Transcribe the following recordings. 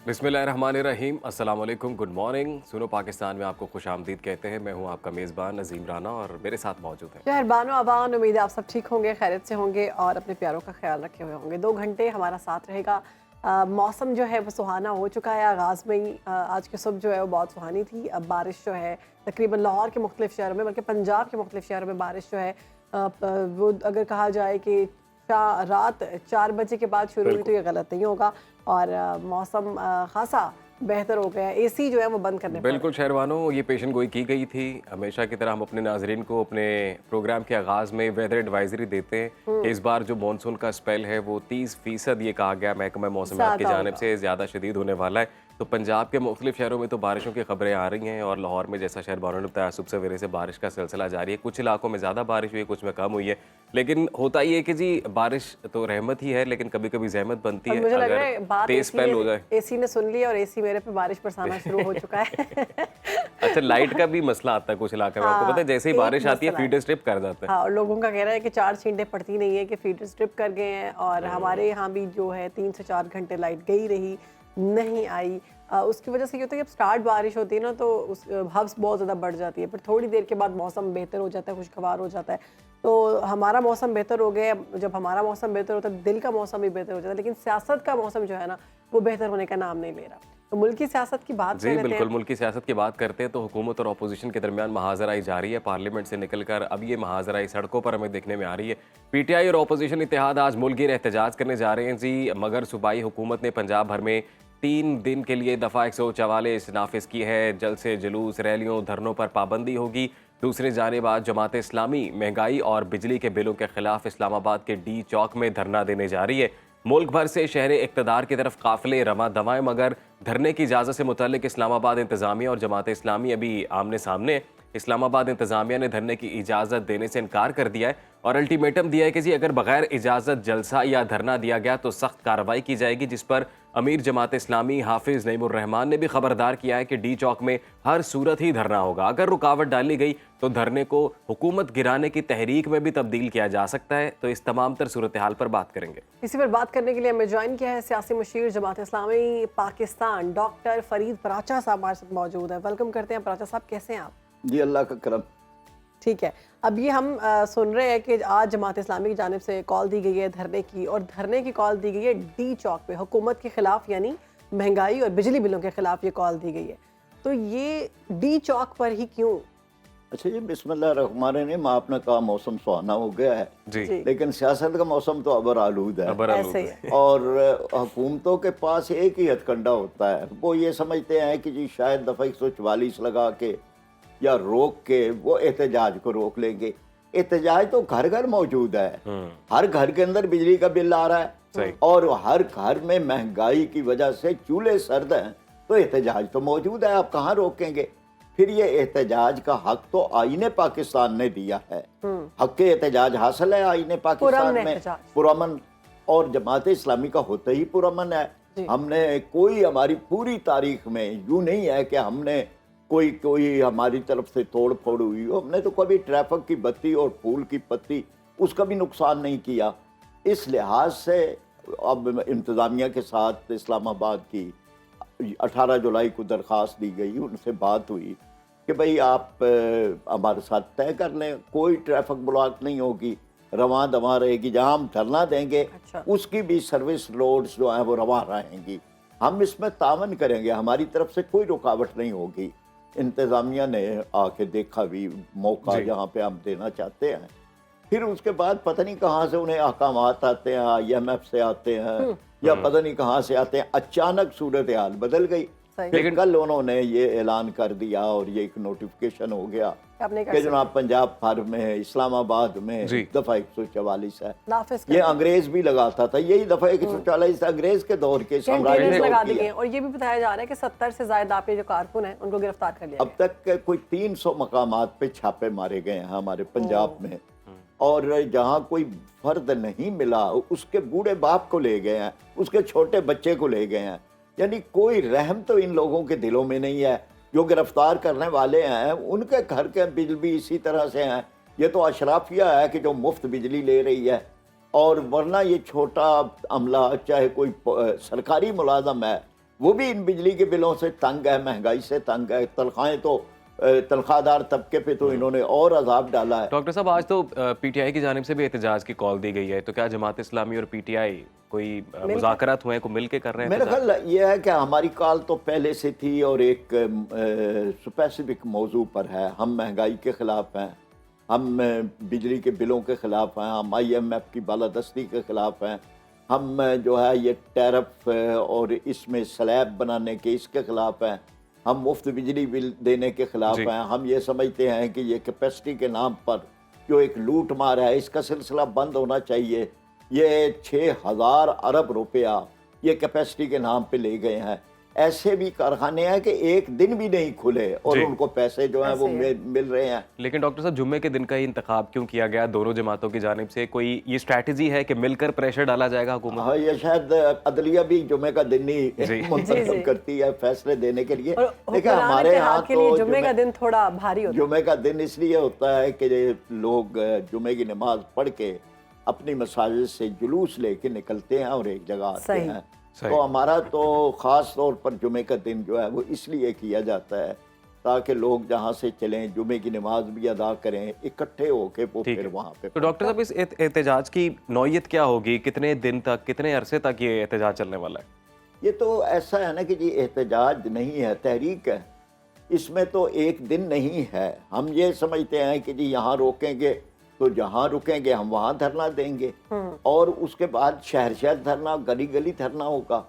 बिस्मिल्लाहिर्रहमानिर्रहीम, अस्सलाम वालेकुम, गुड मॉर्निंग। सुनो पाकिस्तान में आपको खुश आमदीद कहते हैं। मैं हूँ आपका मेज़बान नज़ीम राना और मेरे साथ मौजूद है शहरबानो अवान। उम्मीद है आप सब ठीक होंगे, खैरियत से होंगे और अपने प्यारों का ख्याल रखे हुए होंगे। 2 घंटे हमारा साथ रहेगा। मौसम जो है वो सुहाना हो चुका है। आगाज़ में ही आज की सुबह जो है वो बहुत सुहानी थी। अब बारिश जो है तकरीबन लाहौर के मुख्तलिफ शहरों में, बल्कि पंजाब के मुख्तलिफ शहरों में बारिश जो है वो अगर कहा जाए कि रात 4 बजे के बाद शुरू हुई तो ये गलत नहीं होगा। और मौसम खासा बेहतर हो गया। एसी जो है वो बंद करने पड़ बिल्कुल शहरवानों, ये पेशन गोई की गई थी। हमेशा की तरह हम अपने नाजरीन को अपने प्रोग्राम के आगाज़ में वेदर एडवाइजरी देते हैं कि इस बार जो मानसून का स्पेल है वो 30% ये कहा गया महकमा मौसमियात की ज़्यादा जानिब होगा। से ज़्यादा शदीद होने वाला है। तो पंजाब के मुख्तलिफ शहरों में तो बारिशों की खबरें आ रही हैं और लाहौर में जैसा शहरबानों ने बताया सुबह सवेरे से बारिश का सिलसिला जारी है। कुछ इलाकों में ज़्यादा बारिश हुई है, कुछ में कम हुई है। लेकिन होता ये है कि जी बारिश तो रहमत ही है, लेकिन कभी कभी जहमत बनती और है मुझे लग रहा है अगर बात तेज स्पेल हो जाए। एसी ने सुन लिया और एसी मेरे पे बारिश बरसाना शुरू हो चुका है। अच्छा, लाइट का भी मसला आता है कुछ इलाके में, आपको पता है, जैसे ही एक बारिश आती है मसला है। फीडर स्ट्रिप कर जाता है। हाँ, और लोगों का कहना है कि 4 छींटे पड़ती नहीं है कि फीडर स्ट्रिप कर गए हैं। और हमारे यहाँ भी जो है 3 से 4 घंटे लाइट गई रही, नहीं आई। उसकी वजह से ये होता है कि जब स्टार्ट बारिश होती है ना तो उस हव्स बहुत ज़्यादा बढ़ जाती है, फिर थोड़ी देर के बाद मौसम बेहतर हो जाता है, खुशगवार हो जाता है। तो हमारा मौसम बेहतर हो गया। जब हमारा मौसम बेहतर होता है दिल का मौसम भी बेहतर हो जाता है, लेकिन सियासत का मौसम जो है ना वो बेहतर होने का नाम नहीं ले रहा। तो मुल्क की सियासत की बात कर जी लेते हैं। बिल्कुल, मुल्क की सियासत की बात करते हैं तो हुकूमत और अपोजिशन के दरमियान महाजराई जारी है। पार्लियामेंट से निकलकर अब ये महाजराई सड़कों पर हमें देखने में आ रही है। पीटीआई और अपोजिशन इत्तेहाद आज मुल्की एहतजाज करने जा रहे हैं जी, मगर सूबाई हुकूमत ने पंजाब भर में 3 दिन के लिए दफ़ा 144 नाफिज की है। जल्द से जुलूस, रैलियों, धरनों पर पाबंदी होगी। दूसरी जानिब आज जमात इस्लामी महंगाई और बिजली के बिलों के खिलाफ इस्लामाबाद के डी चौक में धरना देने जा रही है। मुल्क भर से शहर इक़्तिदार की तरफ काफ़िले रवां दवाएं, मगर धरने की इजाज़त से मुतल्लिक इस्लामाबाद इंतज़ामिया और जमात इस्लामी अभी आमने सामने है। इस्लामाबाद इंतज़ामिया ने धरने की इजाज़त देने से इनकार कर दिया है और अल्टीमेटम दिया है कि जी अगर बगैर इजाज़त जलसा या धरना दिया गया तो सख्त कार्रवाई की जाएगी, जिस पर अमीर जमात इस्लामी हाफिज़ नईमुर्रहमान ने भी खबरदार किया है कि डी चौक में हर सूरत ही धरना होगा। अगर रुकावट डाली गई तो धरने को हुकूमत गिराने की तहरीक में भी तब्दील किया जा सकता है। तो इस तमाम तर सूरत हाल पर बात करेंगे। इसी पर बात करने के लिए हमें ज्वाइन किया है सियासी मुशीर जमात इस्लामी पाकिस्तान डॉक्टर फरीद पराचा साहब हमारे साथ मौजूद है। वेलकम करते हैं पराचा साहब, कैसे हैं आप? जी अल्लाह का करम। ठीक है, अब ये हम सुन रहे हैं कि आज जमात इस्लामी की जानिब से कॉल दी गई है धरने की, और धरने की कॉल दी गई है डी चौक पे हुकूमत के खिलाफ, यानी महंगाई और बिजली बिलों के खिलाफ ये कॉल दी गई है। तो ये डी चौक पर ही क्यों? अच्छा जी, बिस्मिल्लाहिर्रहमानिर्रहीम। आपने कहा मौसम सुहाना हो गया है, जी, लेकिन सियासत का मौसम तो अबर आलूद है। खबर ऐसे ही है। और हुकूमतों के पास एक ही हथकंडा होता है, वो ये समझते हैं कि जी शायद दफ़ा 144 लगा के या रोक के वो एहतजाज को रोक लेंगे। एहतजाज तो घर घर मौजूद है, हर घर के अंदर बिजली का बिल आ रहा सही। है और हर घर में महंगाई की वजह से चूल्हे सर्द हैं, तो एहतजाज तो मौजूद है, आप कहाँ रोकेंगे? फिर ये एहतजाज का हक तो आईने पाकिस्तान ने दिया है, हक के एहतजाज हासिल है आईने पाकिस्तान पुरअमन में, एहतजाज। पुरअमन। और जमात इस्लामी का होता ही पुरअमन है। जी। हमने कोई, हमारी पूरी तारीख में यूं नहीं है कि हमने कोई हमारी तरफ से तोड़ फोड़ हुई हो। हमने तो कभी ट्रैफिक की बत्ती और फूल की पत्ती उसका भी नुकसान नहीं किया। इस लिहाज से अब इंतज़ामिया के साथ इस्लामाबाद की 18 जुलाई को दरख्वास्त दी गई, उनसे बात हुई कि भाई आप हमारे साथ तय कर लें, कोई ट्रैफिक ब्लॉक नहीं होगी, रवां दवां रहेगी। जहां हम धरना देंगे अच्छा। उसकी भी सर्विस रोड्स जो हैं वो रवां रहेंगी, हम इसमें तावन करेंगे, हमारी तरफ से कोई रुकावट नहीं होगी। इंतज़ामिया ने आके देखा भी मौका जहाँ पे हम देना चाहते हैं। फिर उसके बाद पता नहीं कहाँ से उन्हें अहकामात आते हैं, IMF से आते हैं या पता नहीं कहाँ से आते हैं, अचानक सूरत हाल बदल गई। लेकिन कल उन्होंने ये ऐलान कर दिया और ये एक नोटिफिकेशन हो गया आपने कि जनाब पंजाब भर में, इस्लामाबाद में दफ़ा 144 है। नाफिज ये अंग्रेज भी लगाता था, यही दफ़ा 144 अंग्रेज के दौर के साम्राज्य लगा ने दिए किया। हैं। और ये भी बताया जा रहा है कि 70 से ज्यादा आपके जो कारकुन हैं उनको गिरफ्तार कर लिया अब तक के कोई 300 मकामात पे छापे मारे गए हैं हमारे पंजाब में, और जहाँ कोई फर्द नहीं मिला उसके बूढ़े बाप को ले गए हैं, उसके छोटे बच्चे को ले गए हैं। यानी कोई रहम तो इन लोगों के दिलों में नहीं है। जो गिरफ्तार करने वाले हैं उनके घर के बिजली भी इसी तरह से हैं। ये तो अशराफिया है कि जो मुफ्त बिजली ले रही है, और वरना ये छोटा अमला चाहे कोई सरकारी मुलाजम है वो भी इन बिजली के बिलों से तंग है, महंगाई से तंग है। तनख्वाहें तो तनख्वाहदार तबके पे तो इन्होंने और अजाब डाला है। डॉक्टर साहब, आज तो पीटीआई की जानिब से भी एहतजाज की कॉल दी गई है, तो क्या जमात इस्लामी और पीटीआई कोई मुज़ाकरात हुए हैं, को मिल के कर रहे हैं? मेरा ख्याल ये है कि हमारी कॉल तो पहले से थी और एक स्पेसिफिक मौजू पर है। हम महंगाई के ख़िलाफ़ हैं, हम बिजली के बिलों के ख़िलाफ़ हैं, हम IMF की बालादस्ती के ख़िलाफ़ हैं, हम जो है ये टैरिफ और इसमें स्लैब बनाने के इसके ख़िलाफ़ हैं, हम मुफ्त बिजली बिल देने के ख़िलाफ़ हैं। हम ये समझते हैं कि ये कैपेसिटी के नाम पर जो एक लूट मार है, इसका सिलसिला बंद होना चाहिए। ये 6,000 अरब रुपया ये कैपेसिटी के नाम पे ले गए हैं। ऐसे भी कारखाने हैं कि एक दिन भी नहीं खुले और उनको पैसे जो हैं वो मिल रहे हैं। लेकिन डॉक्टर साहब, जुम्मे के दिन का ही इंतखाब क्यों किया गया दोनों जमातों की जानिब से? कोई ये स्ट्रैटेजी है कि मिलकर प्रेशर डाला जाएगा हुकूमत? हाँ, ये शायद अदलिया भी जुम्मे का दिन ही मुंतखब करती है फैसले देने के लिए। देखिए हमारे यहाँ तो जुम्मे का दिन थोड़ा भारी होता है। जुम्मे का दिन इसलिए होता है कि लोग जुम्मे की नमाज पढ़ के अपनी मसाजिद से जुलूस लेके निकलते हैं और एक जगह आते हैं। तो हमारा तो ख़ास तौर पर जुमे का दिन जो है वो इसलिए किया जाता है ताकि लोग जहाँ से चलें जुमे की नमाज भी अदा करें, इकट्ठे होके वो फिर वहाँ पे। तो डॉक्टर साहब, इस एहतजाज की नौयत क्या होगी? कितने दिन तक, कितने अरसे तक ये एहतजाज चलने वाला है? ये तो ऐसा है ना कि जी एहतजाज नहीं है, तहरीक है। इसमें तो एक दिन नहीं है। हम ये समझते हैं कि जी यहाँ रोकेंगे तो जहाँ रुकेंगे हम वहाँ धरना देंगे और उसके बाद शहर शहर धरना, गली गली धरना होगा।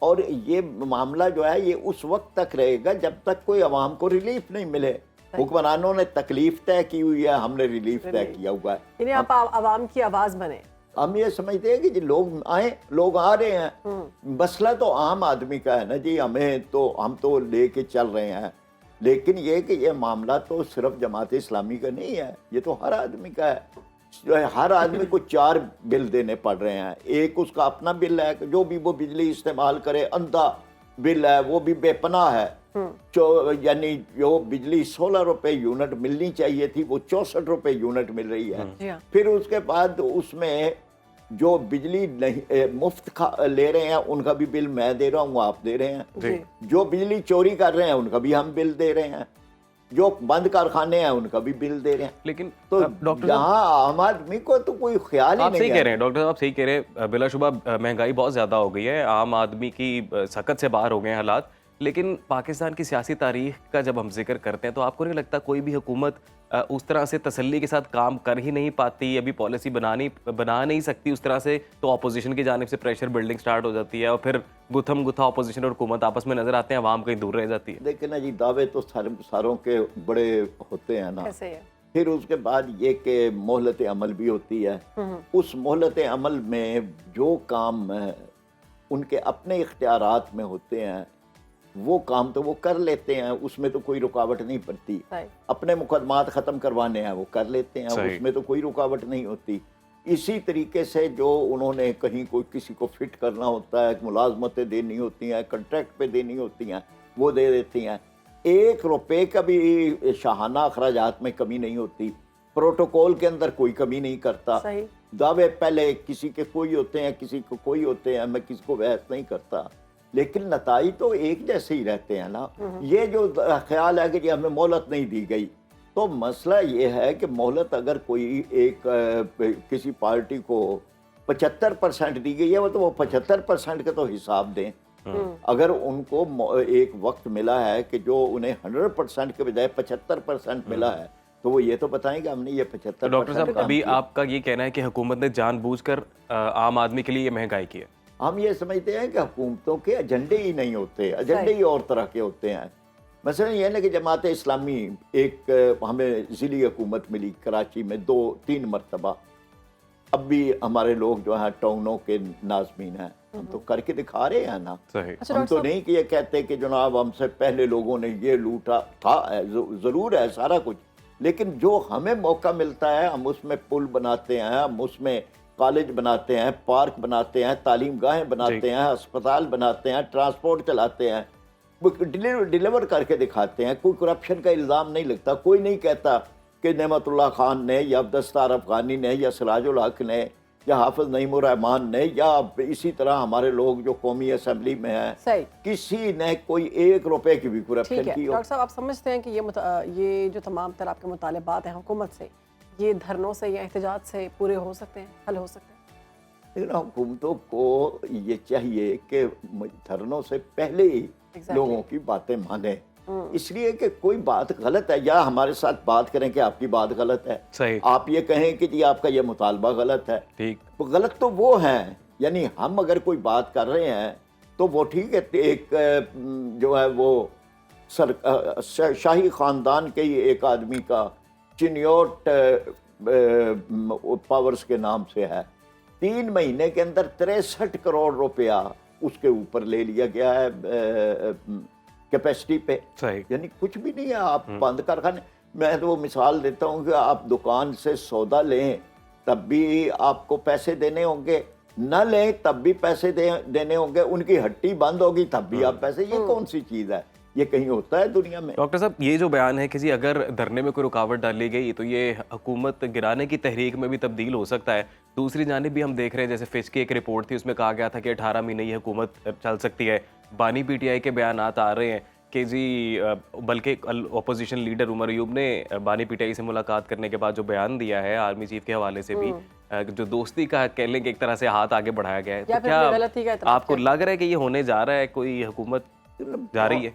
और ये मामला जो है ये उस वक्त तक रहेगा जब तक कोई आवाम को रिलीफ नहीं मिले। हुक्मरानों ने तकलीफ तय की हुई है, हमने रिलीफ तय किया हुआ है। यानी आप आवाम की आवाज़ बने। हम ये समझते हैं कि जी लोग आए, लोग आ रहे हैं। मसला तो आम आदमी का है ना जी, हम तो लेके चल रहे हैं। लेकिन ये कि ये मामला तो सिर्फ जमात इस्लामी का नहीं है, ये तो हर आदमी का है। जो है हर आदमी को 4 बिल देने पड़ रहे हैं। एक उसका अपना बिल है कि जो भी वो बिजली इस्तेमाल करे, अंधा बिल है, वो भी बेपनाह है। यानी जो बिजली 16 रुपए यूनिट मिलनी चाहिए थी वो 64 रुपए यूनिट मिल रही है। फिर उसके बाद उसमें जो बिजली नहीं मुफ्त ले रहे हैं उनका भी बिल मैं दे रहा हूँ, आप दे रहे हैं। जो बिजली चोरी कर रहे हैं उनका भी हम बिल दे रहे हैं। जो बंद कारखाने हैं उनका भी बिल दे रहे हैं। लेकिन तो यहाँ आम आदमी को तो कोई ख्याल ही नहीं है। आप सही कह रहे हैं डॉक्टर साहब, आप सही कह रहे हैं। बिलाशुबा महंगाई बहुत ज़्यादा हो गई है, आम आदमी की सकत से बाहर हो गए हैं हालात। लेकिन पाकिस्तान की सियासी तारीख का जब हम जिक्र करते हैं तो आपको नहीं लगता कोई भी हुकूमत उस तरह से तसल्ली के साथ काम कर ही नहीं पाती, अभी पॉलिसी बना नहीं सकती उस तरह से, तो अपोजिशन की जानिब से प्रेशर बिल्डिंग स्टार्ट हो जाती है और फिर गुथम गुथा अपोजिशन और हुकूमत आपस में नजर आते हैं, आवाम कहीं दूर रह जाती है। देखिए ना जी, दावे तो सारों के बड़े होते हैं ना। फिर उसके बाद ये कि मोहलत अमल भी होती है। उस मोहलत अमल में जो काम उनके अपने इख्तियारात में होते हैं वो काम तो वो कर लेते हैं, उसमें तो कोई रुकावट नहीं पड़ती। अपने मुकदमात ख़त्म करवाने हैं वो कर लेते हैं, उसमें तो कोई रुकावट नहीं होती। इसी तरीके से जो उन्होंने कहीं कोई किसी को फिट करना होता है, मुलाजमतें देनी होती हैं, कॉन्ट्रैक्ट पे देनी होती हैं, वो दे देती हैं। 1 रुपए का भी शाहाना अखराजात में कमी नहीं होती। प्रोटोकॉल के अंदर कोई कमी नहीं करता। दावे पहले किसी के कोई होते हैं, किसी को कोई होते हैं, मैं किसी को बहस नहीं करता, लेकिन नताइज तो एक जैसे ही रहते हैं ना। ये जो ख्याल है कि हमें मोहलत नहीं दी गई, तो मसला ये है कि मोहलत अगर कोई किसी पार्टी को 75% दी गई है तो वो 75% का तो हिसाब दें। अगर उनको एक वक्त मिला है कि जो उन्हें 100% के बजाय 75% मिला है तो वो ये तो बताएंगे हमने ये 75%। डॉक्टर साहब, अभी आपका ये कहना है कि हुकूमत ने जानबूझकर आम आदमी के लिए ये महंगाई की है? हम ये समझते हैं कि हुकूमतों के एजेंडे ही नहीं होते, एजेंडे ही और तरह के होते हैं। मसलन ये है कि जमात इस्लामी एक हमें ज़िली हुकूमत मिली कराची में 2-3 मरतबा। अब भी हमारे लोग जो हैं टाउनों के नाज़मीन हैं, हम तो करके दिखा रहे हैं ना। हम तो नहीं कि ये कहते कि जनाब हमसे पहले लोगों ने ये लूटा था, ज़रूर है सारा कुछ, लेकिन जो हमें मौका मिलता है हम उसमें पुल बनाते हैं, हम उसमें कॉलेज बनाते हैं, पार्क बनाते हैं, तालीम गाहें बनाते हैं, अस्पताल बनाते हैं, ट्रांसपोर्ट चलाते हैं, डिलीवर करके दिखाते हैं। कोई करप्शन का इल्ज़ाम नहीं लगता। कोई नहीं कहता कि नेमतुल्लाह खान ने या अब्दुस्तार अफगानी ने या सिराजुल हक ने یا حافظ نعیم الرحمان نے یا اسی طرح ہمارے لوگ جو قومی اسمبلی میں ہیں صحیح کسی نے کوئی 1 روپے کی بھی ٹھیک کرپشن ہے کی ہو. ڈاکٹر صاحب آپ سمجھتے ہیں کہ یہ جو تمام تر آپ کے مطالبات ہیں حکومت سے یہ دھرنوں سے یا احتجاج سے پورے ہو سکتے ہیں حل ہو سکتے ہیں؟ لیکن حکومتوں کو یہ چاہیے کہ دھرنوں سے پہلے ہی لوگوں کی باتیں مانیں, اس لیے کہ کوئی بات غلط ہے یا ہمارے ساتھ بات کریں کہ آپ کی بات غلط ہے, صحیح, آپ یہ کہیں کہ جی آپ کا یہ مطالبہ غلط ہے. ٹھیک, غلط تو وہ ہیں, یعنی ہم اگر کوئی بات کر رہے ہیں تو وہ ٹھیک ہے, ایک جو ہے وہ شاہی خاندان کے ہی ایک آدمی کا چنیوٹ پاورز کے نام سے ہے, 3 مہینے کے اندر 63 کروڑ روپیہ اس کے اوپر لے لیا گیا ہے کیپیسٹی پہ. صحیح, یعنی کچھ بھی نہیں ہے, آپ بند کارخانے. میں تو وہ مثال دیتا ہوں کہ آپ دکان سے سودا لیں تب بھی آپ کو پیسے دینے ہوں گے, نہ لیں تب بھی پیسے دینے ہوں گے, ان کی ہٹی بند ہوگی تب بھی آپ پیسے. یہ کون سی چیز ہے, یہ کہیں ہوتا ہے دنیا میں؟ ڈاکٹر صاحب یہ جو بیان ہے کہ جی اگر دھرنے میں کوئی رکاوٹ ڈالی گئی تو یہ حکومت گرانے کی تحریک میں بھی تبدیل ہو سکتا ہے. دوسری جانب بھی ہم دیکھ رہے ہیں جیسے فچ کی ایک رپورٹ تھی, اس میں کہا گیا تھا کہ 18 مہینے یہ حکومت چل سکتی ہے. بانی پی ٹی آئی کے بیانات آ رہے ہیں کہ جی بلکہ اپوزیشن لیڈر عمر ایوب نے بانی پی ٹی آئی سے ملاقات کرنے کے بعد جو بیان دیا ہے آرمی چیف کے حوالے سے بھی, جو دوستی کا کہہ لیں کہ ایک طرح سے ہاتھ آگے بڑھایا گیا ہے, تو کیا آپ کو لگ رہا ہے کہ یہ ہونے جا رہا ہے, کوئی حکومت جا رہی ہے؟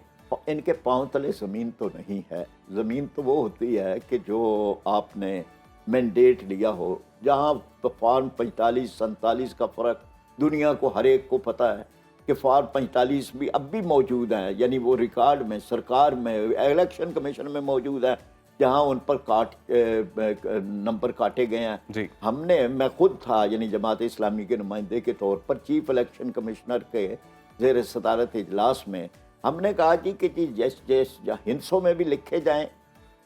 ان کے پاؤں تلے زمین تو نہیں ہے. زمین تو وہ ہوتی ہے کہ جو آپ نے مینڈیٹ لیا ہو, جہاں فارم 45 47 کا فرق دنیا کو ہر ایک کو پتہ ہے کہ فارم 45 بھی اب بھی موجود ہیں, یعنی وہ ریکارڈ میں سرکار میں الیکشن کمیشن میں موجود ہے جہاں ان پر نمبر کاٹے گئے ہیں. جی, میں خود تھا, یعنی جماعت اسلامی کے نمائندے کے طور پر چیف الیکشن کمشنر کے زیر صدارت اجلاس میں ہم نے کہا کہ جی ہندسوں میں بھی لکھے جائیں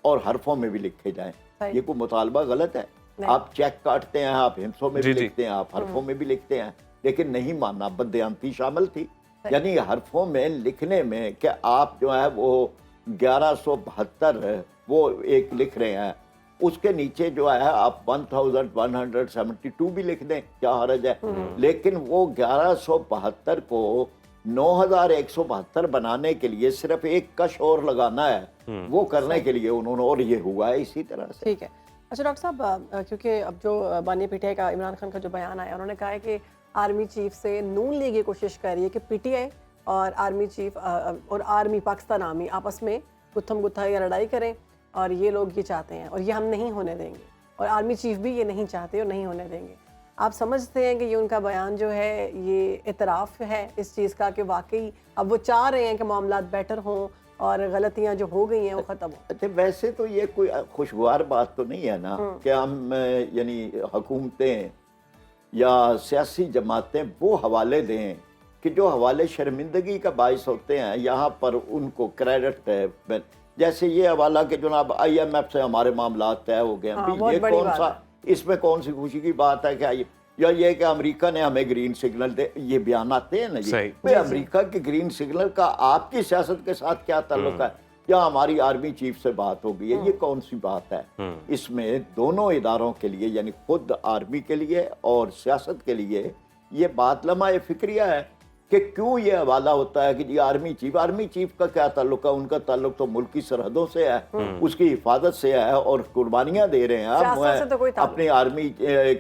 اور حرفوں میں بھی لکھے جائیں. یہ کوئی مطالبہ غلط ہے؟ آپ چیک کاٹتے ہیں, آپ ہندسوں میں بھی لکھتے ہیں, آپ حرفوں میں بھی لکھتے ہیں, لیکن نہیں ماننا. بددیانتی شامل تھی, یعنی حرفوں میں لکھنے میں کہ آپ جو ہے وہ 1172 وہ ایک لکھ رہے ہیں, اس کے نیچے جو ہے آپ 1172 بھی لکھ دیں, کیا حرج ہے؟ لیکن وہ 1172 کو 9172 بنانے کے لیے صرف ایک کش اور لگانا ہے, وہ کرنے کے لیے انہوں نے, اور یہ ہوا ہے اسی طرح سے. ٹھیک ہے. اچھا ڈاکٹر صاحب, کیونکہ اب جو بانی پی ٹی آئی کا عمران خان کا جو بیان آیا, انہوں نے کہا ہے کہ آرمی چیف سے نون لیگ یہ کوشش کر رہی ہے کہ پی ٹی آئی اور آرمی چیف اور آرمی پاکستان آرمی آپس میں گتھم گتھا یا لڑائی کریں, اور یہ لوگ یہ چاہتے ہیں اور یہ ہم نہیں ہونے دیں گے, اور آرمی چیف بھی یہ نہیں چاہتے اور نہیں ہونے دیں گے. آپ سمجھتے ہیں کہ یہ ان کا بیان جو ہے یہ اعتراف ہے اس چیز کا کہ واقعی اب وہ چاہ رہے ہیں کہ معاملات بیٹر ہوں اور غلطیاں جو ہو گئی ہیں وہ ختم ہوں؟ اچھا, ویسے تو یہ کوئی خوشگوار بات تو نہیں ہے نا کہ ہم یعنی حکومتیں یا سیاسی جماعتیں وہ حوالے دیں کہ جو حوالے شرمندگی کا باعث ہوتے ہیں, یہاں پر ان کو کریڈٹ ہے. جیسے یہ حوالہ کہ جناب آئی ایم ایف سے ہمارے معاملات طے ہو گئے ہیں, یہ کون سا, اس میں کون سی خوشی کی بات ہے؟ کہ یا یہ کہ امریکہ نے ہمیں گرین سگنل دے, یہ بیان آتے ہیں نا جی, امریکہ کے گرین سگنل کا آپ کی سیاست کے ساتھ کیا تعلق ہے؟ یا ہماری آرمی چیف سے بات ہو گئی ہے, یہ کون سی بات ہے؟ اس میں دونوں اداروں کے لیے, یعنی خود آرمی کے لیے اور سیاست کے لیے یہ بات لمحہ فکریہ ہے کہ کیوں یہ حوالہ ہوتا ہے کہ جی آرمی چیف کا کیا تعلق ہے؟ ان کا تعلق تو ملک کی سرحدوں سے ہے, اس کی حفاظت سے ہے, اور قربانیاں دے رہے ہیں. اپنی آرمی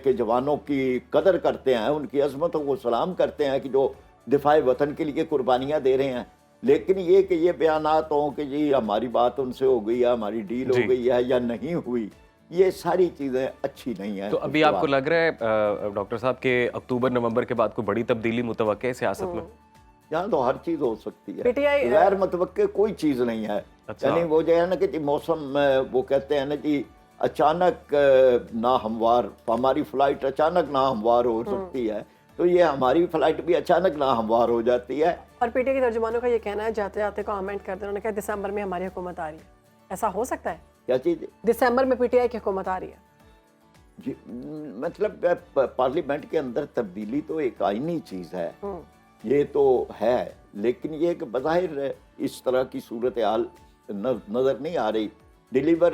کے جوانوں کی قدر کرتے ہیں, ان کی عظمتوں کو سلام کرتے ہیں کہ جو دفاع وطن کے لیے قربانیاں دے رہے ہیں. لیکن یہ کہ یہ بیانات ہوں کہ جی ہماری بات ان سے ہو گئی ہے, ہماری ڈیل ہو گئی ہے یا نہیں ہوئی, یہ ساری چیزیں اچھی نہیں ہیں. تو ابھی آپ کو لگ رہا ہے ڈاکٹر صاحب کہ اکتوبر نومبر کے بعد کوئی بڑی تبدیلی متوقع ہے سیاست میں؟ یہاں تو ہر چیز ہو سکتی ہے, غیر متوقع کوئی چیز نہیں ہے. یعنی وہ جو ہے نا کہ جی موسم, وہ کہتے ہیں نا جی اچانک ناہموار, ہماری فلائٹ اچانک ناہموار ہو سکتی ہے, تو یہ ہماری فلائٹ بھی اچانک ناہموار ہو جاتی ہے. اور پی ٹی آئی کے ترجمانوں کا یہ کہنا ہے, جاتے جاتے کامنٹ کرتے انہوں نے کہا دسمبر میں ہماری حکومت آ رہی ہے. ایسا ہو سکتا ہے؟ کیا چیز؟ دسمبر میں پی ٹی آئی کی حکومت آ رہی ہے. جی, مطلب پارلیمنٹ کے اندر تبدیلی تو ایک آئینی چیز ہے, یہ تو ہے, لیکن یہ کہ بظاہر اس طرح کی صورتحال نظر نہیں آ رہی. डिलीवर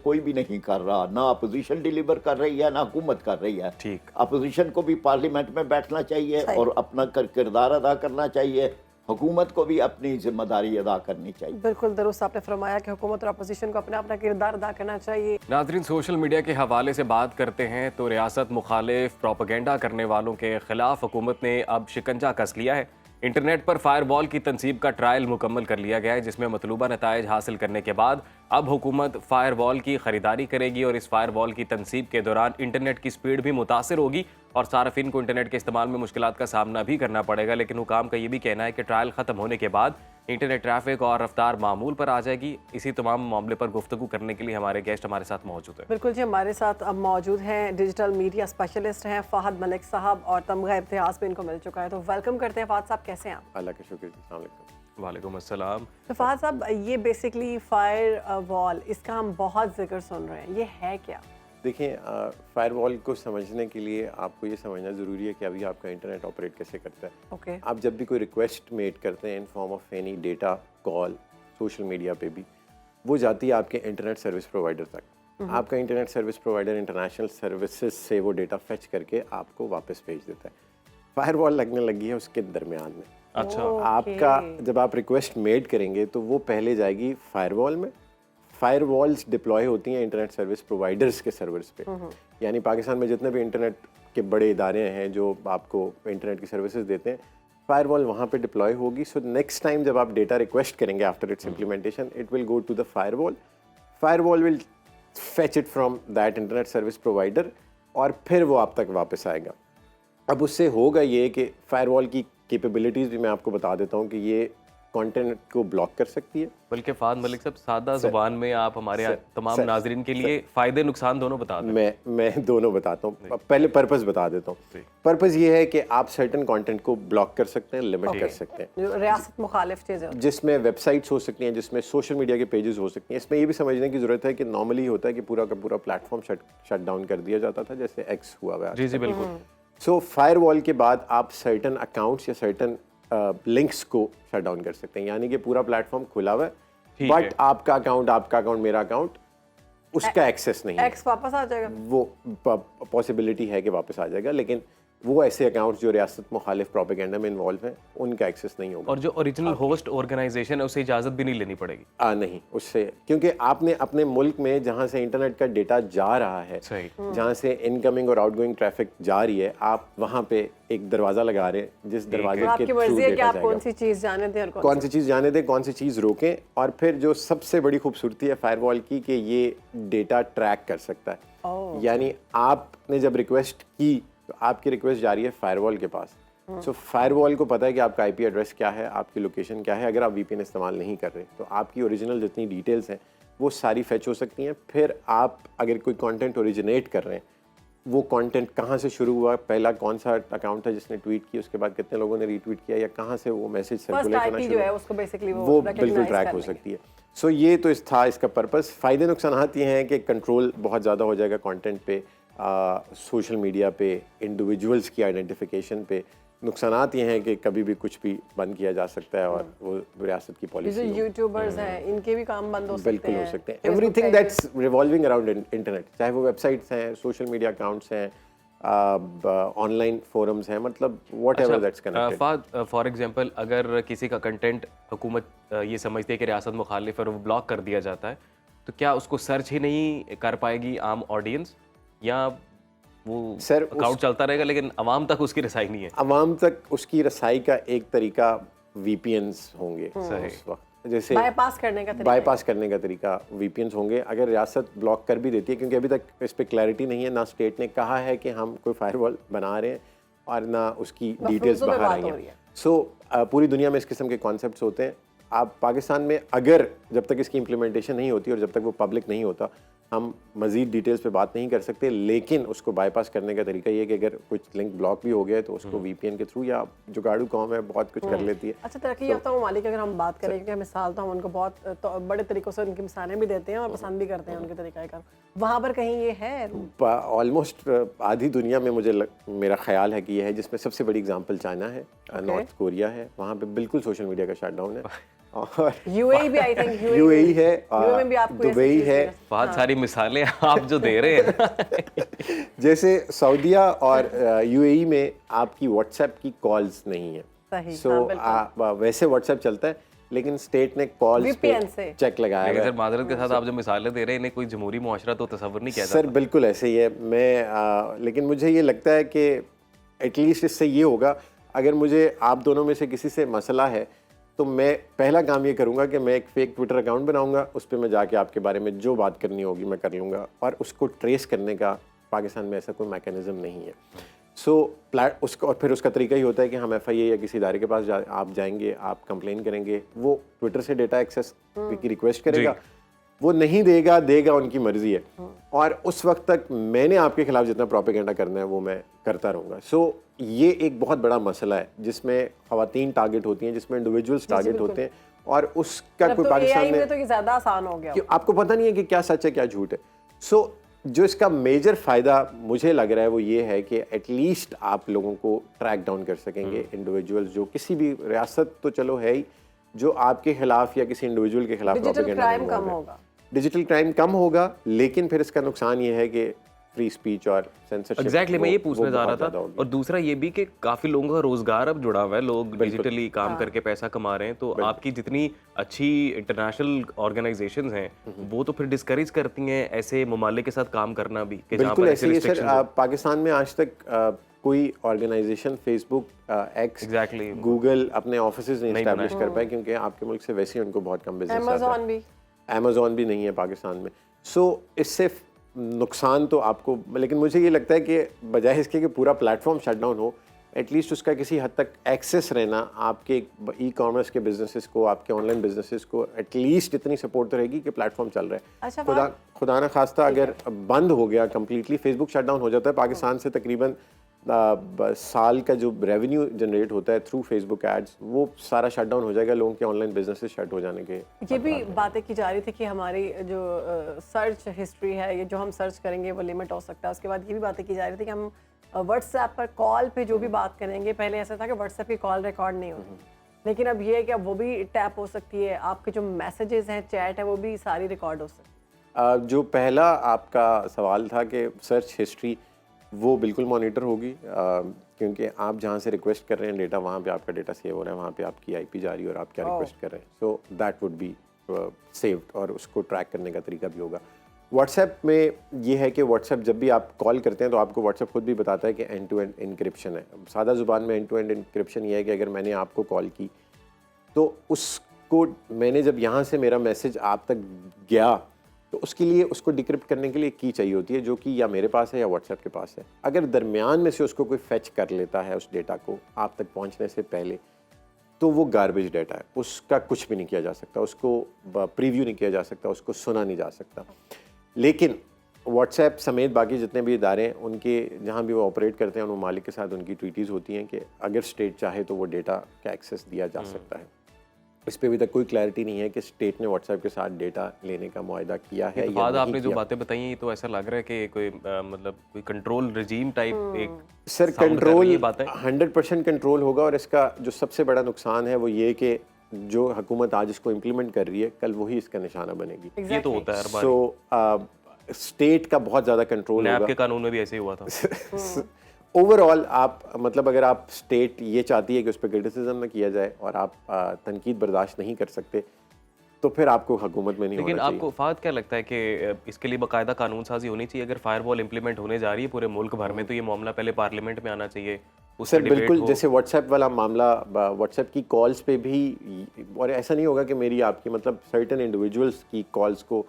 कोई भी नहीं कर रहा, ना अपोजिशन डिलीवर कर रही है ना हुकूमत कर रही है। ठीक। अपोजिशन को भी पार्लियामेंट में बैठना चाहिए और अपना किरदार अदा करना चाहिए, हुकूमत को भी अपनी जिम्मेदारी अदा करनी चाहिए। बिल्कुल दुरुस्त आपने फरमाया कि हुकूमत और अपोजिशन को अपना अपना किरदार अदा करना चाहिए। नाज़रीन, सोशल मीडिया के हवाले से बात करते हैं तो रियासत मुखालिफ प्रोपेगेंडा करने वालों के खिलाफ हुकूमत ने अब शिकंजा कस लिया है। इंटरनेट पर फायरवॉल की तनसीब का ट्रायल मुकम्मल कर लिया गया है, जिसमें मतलूबा नताइज हासिल करने के बाद अब हुकूमत फायरवॉल की ख़रीदारी करेगी और इस फायरवॉल की तनसीब के दौरान इंटरनेट की स्पीड भी मुतासर होगी और सार्फिन को इंटरनेट के इस्तेमाल में मुश्किलात का सामना भी करना पड़ेगा। लेकिन हुकाम का ये भी कहना है कि ट्रायल ख़त्म होने के बाद इंटरनेट ट्रैफिक और रफ्तार मामूल पर आ जाएगी। इसी तमाम मामले पर गुफ्तगू करने के लिए हमारे गेस्ट हमारे साथ मौजूद है। बिल्कुल जी, हमारे साथ अब मौजूद हैं डिजिटल मीडिया स्पेशलिस्ट हैं फ़हद मलिक साहब और तमगा इम्तियाज़ भी इनको मिल चुका है, तो वेलकम करते हैं। फ़हद साहब कैसे हैं आप? अल्लाह का शुक्र, अस्सलाम वालेकुम। वालेकुम अस्सलाम। तो फ़हद साहब, ये बेसिकली फायर वॉल, इसका हम बहुत जिक्र सुन रहे हैं, ये है क्या? देखिए, फायरवॉल को समझने के लिए आपको ये समझना ज़रूरी है कि अभी आपका इंटरनेट ऑपरेट कैसे करता है। ओके। आप जब भी कोई रिक्वेस्ट मेड करते हैं in form of any data, call, social media पे भी, वो जाती है आपके इंटरनेट सर्विस प्रोवाइडर तक। आपका internet service provider international services से वो डेटा फेच करके आपको वापस भेज देता है। फायरवॉल लगने लगी है उसके दरमियान में। अच्छा। आपका जब आप रिक्वेस्ट मेड करेंगे तो वो पहले जाएगी फायरवॉल में। फायरवॉल्स डिप्लॉय होती हैं इंटरनेट सर्विस प्रोवाइडर्स के सर्वर्स पे। यानी पाकिस्तान में जितने भी इंटरनेट के बड़े इदारे हैं जो आपको इंटरनेट की सर्विसेज देते हैं, फायरवॉल वहाँ पे डिप्लॉय होगी। सो नेक्स्ट टाइम जब आप डेटा रिक्वेस्ट करेंगे after its implementation, it will go to the firewall. Firewall will fetch it from that internet service provider और फिर वो आप तक वापस आएगा। अब उससे होगा ये कि फायरवॉल की कैपेबिलिटीज़ भी मैं आपको बता देता हूँ कि ये कंटेंट को ब्लॉक कर सकती है। बल्कि फ़हद मलिक साहब, सादा ज़ुबान में आप हमारे तमाम नाजरीन के लिए फ़ायदे नुकसान दोनों बता दें। मैं दोनों बताता हूँ। पहले पर्पस बता देता हूँ। पर्पस ये है कि आप सर्टेन कंटेंट को ब्लॉक कर सकते हैं, लिमिट कर सकते हैं, जो रियासत मुखालिफ चीज़ें, जिसमें वेबसाइट्स हो सकती हैं, जिसमें सोशल मीडिया के पेजेस हो सकती हैं। इसमें ये भी समझने की ज़रूरत है कि नॉर्मली होता है कि पूरा का पूरा प्लेटफॉर्म शट डाउन कर दिया जाता था, जैसे एक्स हुआ हुआ है। जी जी बिल्कुल। सो फायरवॉल के बाद आप सर्टन अकाउंट्स या सर्टन लिंक्स को शट डाउन कर सकते हैं। यानी कि पूरा प्लेटफॉर्म खुला हुआ है, बट आपका अकाउंट, मेरा अकाउंट, उसका एक्सेस नहीं है। एक्स वापस आ जाएगा। वो पॉसिबिलिटी है कि वापस आ जाएगा, लेकिन वो ऐसे अकाउंट्स जो रियासत मुखालिफ प्रोपेगेंडा में इन्वॉल्व हैं उनका एक्सेस नहीं होगा। और जो ओरिजिनल होस्ट ऑर्गेनाइजेशन है उसे इजाज़त भी नहीं लेनी पड़ेगी। नहीं, उससे, क्योंकि आपने अपने मुल्क में जहाँ से इंटरनेट का डेटा जा रहा है, जहाँ से इनकमिंग और आउटगोइंग ट्रैफिक जा रही है, आप वहाँ पे एक दरवाज़ा लगा रहे हैं जिस दरवाजे के थ्रू मर्जी है कि डेटा आप जाएगा। कौन सी चीज़ जाने दें और कौन सी चीज़ जाने दें, कौन सी चीज़ रोकें। और फिर जो सबसे बड़ी खूबसूरती है फायरवॉल की कि ये डेटा ट्रैक कर सकता है। यानी आपने जब रिक्वेस्ट की तो आपकी रिक्वेस्ट जा रही है फायरवॉल के पास। सो फायरवॉल को पता है कि आपका आईपी एड्रेस क्या है, आपकी लोकेशन क्या है। अगर आप वीपीएन इस्तेमाल नहीं कर रहे तो आपकी ओरिजिनल जितनी डिटेल्स हैं वो सारी फेच हो सकती हैं। फिर आप अगर कोई कंटेंट ओरिजिनेट कर रहे हैं, वो कंटेंट कहाँ से शुरू हुआ, पहला कौन सा अकाउंट था जिसने ट्वीट की, उसके बाद कितने लोगों ने रीट्वीट किया, या कहाँ से वो मैसेज सर्कुलेट होना शुरू हुआ, उसको बेसिकली वो बिल्कुल ट्रैक हो सकती है। सो ये तो था इसका पर्पस। फ़ायदे नुकसानात ये हैं कि कंट्रोल बहुत ज़्यादा हो जाएगा कंटेंट पे, सोशल मीडिया पे, इंडिविजुअल्स की आइडेंटिफिकेशन पे। नुकसानात ये हैं कि कभी भी कुछ भी बंद किया जा सकता है और वो रियासत की पॉलिसी जो यूट्यूबर्स हैं इनके भी काम बंद हो सकते हैं। बिल्कुल हो सकते हैं। Everything that's revolving around internet, चाहे वो वेबसाइट्स हैं, सोशल मीडिया अकाउंट्स हैं, ऑनलाइन फोरम्स हैं, मतलब whatever that's connected. For example, अगर किसी का कंटेंट हुकूमत ये समझती है कि रियासत मुखालिफ है और वो ब्लॉक कर दिया जाता है, तो क्या उसको सर्च ही नहीं कर पाएगी आम ऑडियंस, या वो सर अकाउंट चलता रहेगा लेकिन अवाम तक उसकी रसाई नहीं है? अवाम तक उसकी रसाई का एक तरीका वीपीएन्स होंगे उस वक्त, जैसे बाईपास करने का तरीका वीपीएन्स होंगे। अगर रियासत ब्लॉक कर भी देती है, क्योंकि अभी तक इस पे क्लैरिटी नहीं है, ना स्टेट ने कहा है कि हम कोई फायरवॉल बना रहे हैं और ना उसकी डिटेल्स बाहर आई हैं। सो पूरी दुनिया में इस किस्म के कॉन्सेप्ट्स होते हैं। आप पाकिस्तान में अगर जब तक इसकी इम्प्लीमेंटेशन नहीं होती और जब तक वो पब्लिक नहीं होता, हम मज़ीद डिटेल्स पे बात नहीं कर सकते। लेकिन उसको बाईपास करने का तरीका ये है कि अगर कुछ लिंक ब्लॉक भी हो गया है तो उसको वीपीएन के थ्रू, या जुगाड़ू कौम है बहुत कुछ कर लेती है। अच्छा, तरक्की याफ्ता ममालिक अगर हम बात करें, क्योंकि मिसाल तो हम उनको बहुत बड़े तरीक़ों से उनकी मिसालें भी देते हैं और पसंद भी करते हैं उनके तरीक़ाकार, वहाँ पर कहीं ये है? ऑलमोस्ट आधी दुनिया में मेरा ख्याल है कि ये है, जिसमें सबसे बड़ी एग्जांपल चाइना है, नॉर्थ कोरिया है। वहाँ पे बिल्कुल सोशल मीडिया का शटडाउन है। और यूएई भी आई थिंक यूएई है, यूएई में भी आपको ऐसी दुबई चीज़ है। है। बहुत सारी मिसालें आप जो दे रहे हैं। जैसे सऊदीया और यूएई में आपकी व्हाट्सएप की कॉल्स नहीं है। सही, सो हाँ, बिल्कुल। वैसे व्हाट्सएप चलता है, लेकिन स्टेट ने कॉल्स पे VPN से। चेक लगाया लेकिन हुआ सर माजरत के साथ आप जो मिसालें दे रहे हैं इन्हें कोई जमहूरी मुआशरा तो तस्वर नहीं किया है। सर जाता। बिल्कुल ऐसे ही है। लेकिन मुझे ये लगता है कि एटलीस्ट इससे ये होगा, अगर मुझे आप दोनों में से किसी से मसला है तो मैं पहला काम ये करूंगा कि मैं एक फेक ट्विटर अकाउंट बनाऊंगा, उस पर मैं जाके आपके बारे में जो बात करनी होगी मैं कर लूँगा, और उसको ट्रेस करने का पाकिस्तान में ऐसा कोई मैकेनिज्म नहीं है। सो उसका, और फिर उसका तरीका ही होता है कि हम FIA या किसी इदारे के पास आप जाएंगे, आप कंप्लेन करेंगे, वो ट्विटर से डेटा एक्सेस की रिक्वेस्ट करेगा, वो नहीं देगा, देगा, उनकी मर्जी है, और उस वक्त तक मैंने आपके खिलाफ जितना प्रोपेगेंडा करना है वो मैं करता रहूँगा। सो ये एक बहुत बड़ा मसला है जिसमें ख़वातीन टारगेट होती हैं, जिसमें इंडिविजुअल्स टारगेट होते हैं, और उसका कोई पाकिस्तान में तो ये ज़्यादा आसान हो गया। आपको पता नहीं है कि क्या सच है क्या झूठ है। सो जो इसका मेजर फ़ायदा मुझे लग रहा है वो ये है कि एटलीस्ट आप लोगों को ट्रैक डाउन कर सकेंगे, इंडिविजुअल्स जो किसी भी रियासत तो चलो है ही, जो आपके खिलाफ या किसी इंडिविजुअल के खिलाफ डिजिटल क्राइम कम होगा। डिजिटल क्राइम कम होगा, लेकिन फिर इसका नुकसान ये है कि फ्री स्पीच और सेंसरशिप। एग्जैक्टली मैं ये पूछने जा रहा था। और दूसरा ये भी कि काफी लोगों का रोजगार अब जुड़ा हुआ है, लोग डिजिटली काम करके पैसा कमा रहे हैं, तो आपकी जितनी अच्छी इंटरनेशनल ऑर्गेनाइजेशंस हैं वो तो फिर डिस्करेज करती हैं ऐसे ममालिक के साथ काम करना भी, कि जहाँ बिल्कुल पर ऐसे ही सर। पाकिस्तान में आज तक कोई ऑर्गेनाइजेशन फेसबुक, एक्स, गूगल अपने ऑफिसेज नहीं एस्टैब्लिश कर पाए, क्योंकि आपके मुल्क से वैसे ही उनको बहुत कम बिजनेस आता है। अमेज़न भी नहीं है पाकिस्तान में। सो इससे नुकसान तो आपको, लेकिन मुझे ये लगता है कि बजाय इसके कि पूरा प्लेटफॉर्म शट डाउन हो, एटलीस्ट उसका किसी हद तक एक्सेस रहना आपके ई कॉमर्स के बिजनेसेस को, आपके ऑनलाइन बिजनेसेस को एटलीस्ट इतनी सपोर्ट तो रहेगी कि प्लेटफॉर्म चल रहा है। अच्छा, खुदा ना खास्ता अगर बंद हो गया कम्प्लीटली, फेसबुक शट डाउन हो जाता है, पाकिस्तान से तकरीबन साल का जो रेवेन्यू जनरेट होता है थ्रू फेसबुक एड्स, वो सारा शट डाउन हो जाएगा, लोगों के ऑनलाइन बिजनेसेस शट हो जाने के। ये भी बातें की जा रही थी कि हमारी जो सर्च हिस्ट्री है, ये जो हम सर्च करेंगे वो लिमिट हो सकता है। उसके बाद ये भी बातें की जा रही थी कि हम व्हाट्सएप पर कॉल पे जो भी बात करेंगे, पहले ऐसा था कि व्हाट्सएप की कॉल रिकॉर्ड नहीं होती, लेकिन अब ये है कि अब वो भी टैप हो सकती है, आपके जो मैसेजेस हैं, चैट है, वो भी सारी रिकॉर्ड हो सकती है। जो पहला आपका सवाल था कि सर्च हिस्ट्री, वो बिल्कुल मॉनिटर होगी, क्योंकि आप जहाँ से रिक्वेस्ट कर रहे हैं डेटा, वहाँ पे आपका डेटा सेव हो रहा है, वहाँ पे आपकी IP जा रही है और आप क्या रिक्वेस्ट कर रहे हैं, so that would be saved, और उसको ट्रैक करने का तरीका भी होगा। व्हाट्सएप में ये है कि व्हाट्सएप जब भी आप कॉल करते हैं तो आपको व्हाट्सएप खुद भी बताता है कि एंड टू एंड इनक्रिप्शन है। सादा ज़ुबान में एंड टू एंड इनक्रिप्शन ये है कि अगर मैंने आपको कॉल की तो उसको, मैंने जब यहाँ से मेरा मैसेज आप तक गया तो उसके लिए, उसको डिक्रिप्ट करने के लिए की चाहिए होती है, जो कि या मेरे पास है या व्हाट्सएप के पास है। अगर दरमियान में से उसको कोई फेच कर लेता है उस डेटा को आप तक पहुंचने से पहले, तो वो गार्बेज डेटा है, उसका कुछ भी नहीं किया जा सकता, उसको प्रीव्यू नहीं किया जा सकता, उसको सुना नहीं जा सकता। लेकिन व्हाट्सएप समेत बाकी जितने भी इदारे हैं, उनके जहाँ भी वो ऑपरेट करते हैं, उन ममालिक के साथ उनकी ट्रीटीज़ होती हैं कि अगर स्टेट चाहे तो वो डेटा का एक्सेस दिया जा सकता है। इस पे अभी तक कोई क्लैरिटी नहीं है कि स्टेट ने व्हाट्सएप के साथ डेटा लेने का मुआहदा किया है या नहीं। आपने जो बातें बताई हैं तो ऐसा लग रहा है कि कोई मतलब कोई कंट्रोल रजीम टाइप एक सर कंट्रोल 100% कंट्रोल होगा, और इसका जो सबसे बड़ा नुकसान है वो ये कि जो हुकूमत आज इसको इम्प्लीमेंट कर रही है, कल वही इसका निशाना बनेगी। ये तो होता है हर बार। सो स्टेट का बहुत ज़्यादा कंट्रोल होगा। आपके कानून में भी ऐसे ही हुआ था। ओवरऑल आप, मतलब अगर आप स्टेट ये चाहती है कि उस पर क्रिटिसिज्म ना किया जाए और आप तनकीद बर्दाश्त नहीं कर सकते, तो फिर आपको हुकूमत में नहीं होना चाहिए। लेकिन आपको फाद क्या लगता है कि इसके लिए बाकायदा कानून साजी होनी चाहिए? अगर फायरवॉल इंप्लीमेंट होने जा रही है पूरे मुल्क भर में, तो ये मामला पहले पार्लियामेंट में आना चाहिए। सर बिल्कुल, जैसे व्हाट्सएप वाला मामला, व्हाट्सएप की कॉल्स पे भी, और ऐसा नहीं होगा कि मेरी आपकी, मतलब सर्टेन इंडिविजुअल्स की कॉल्स को,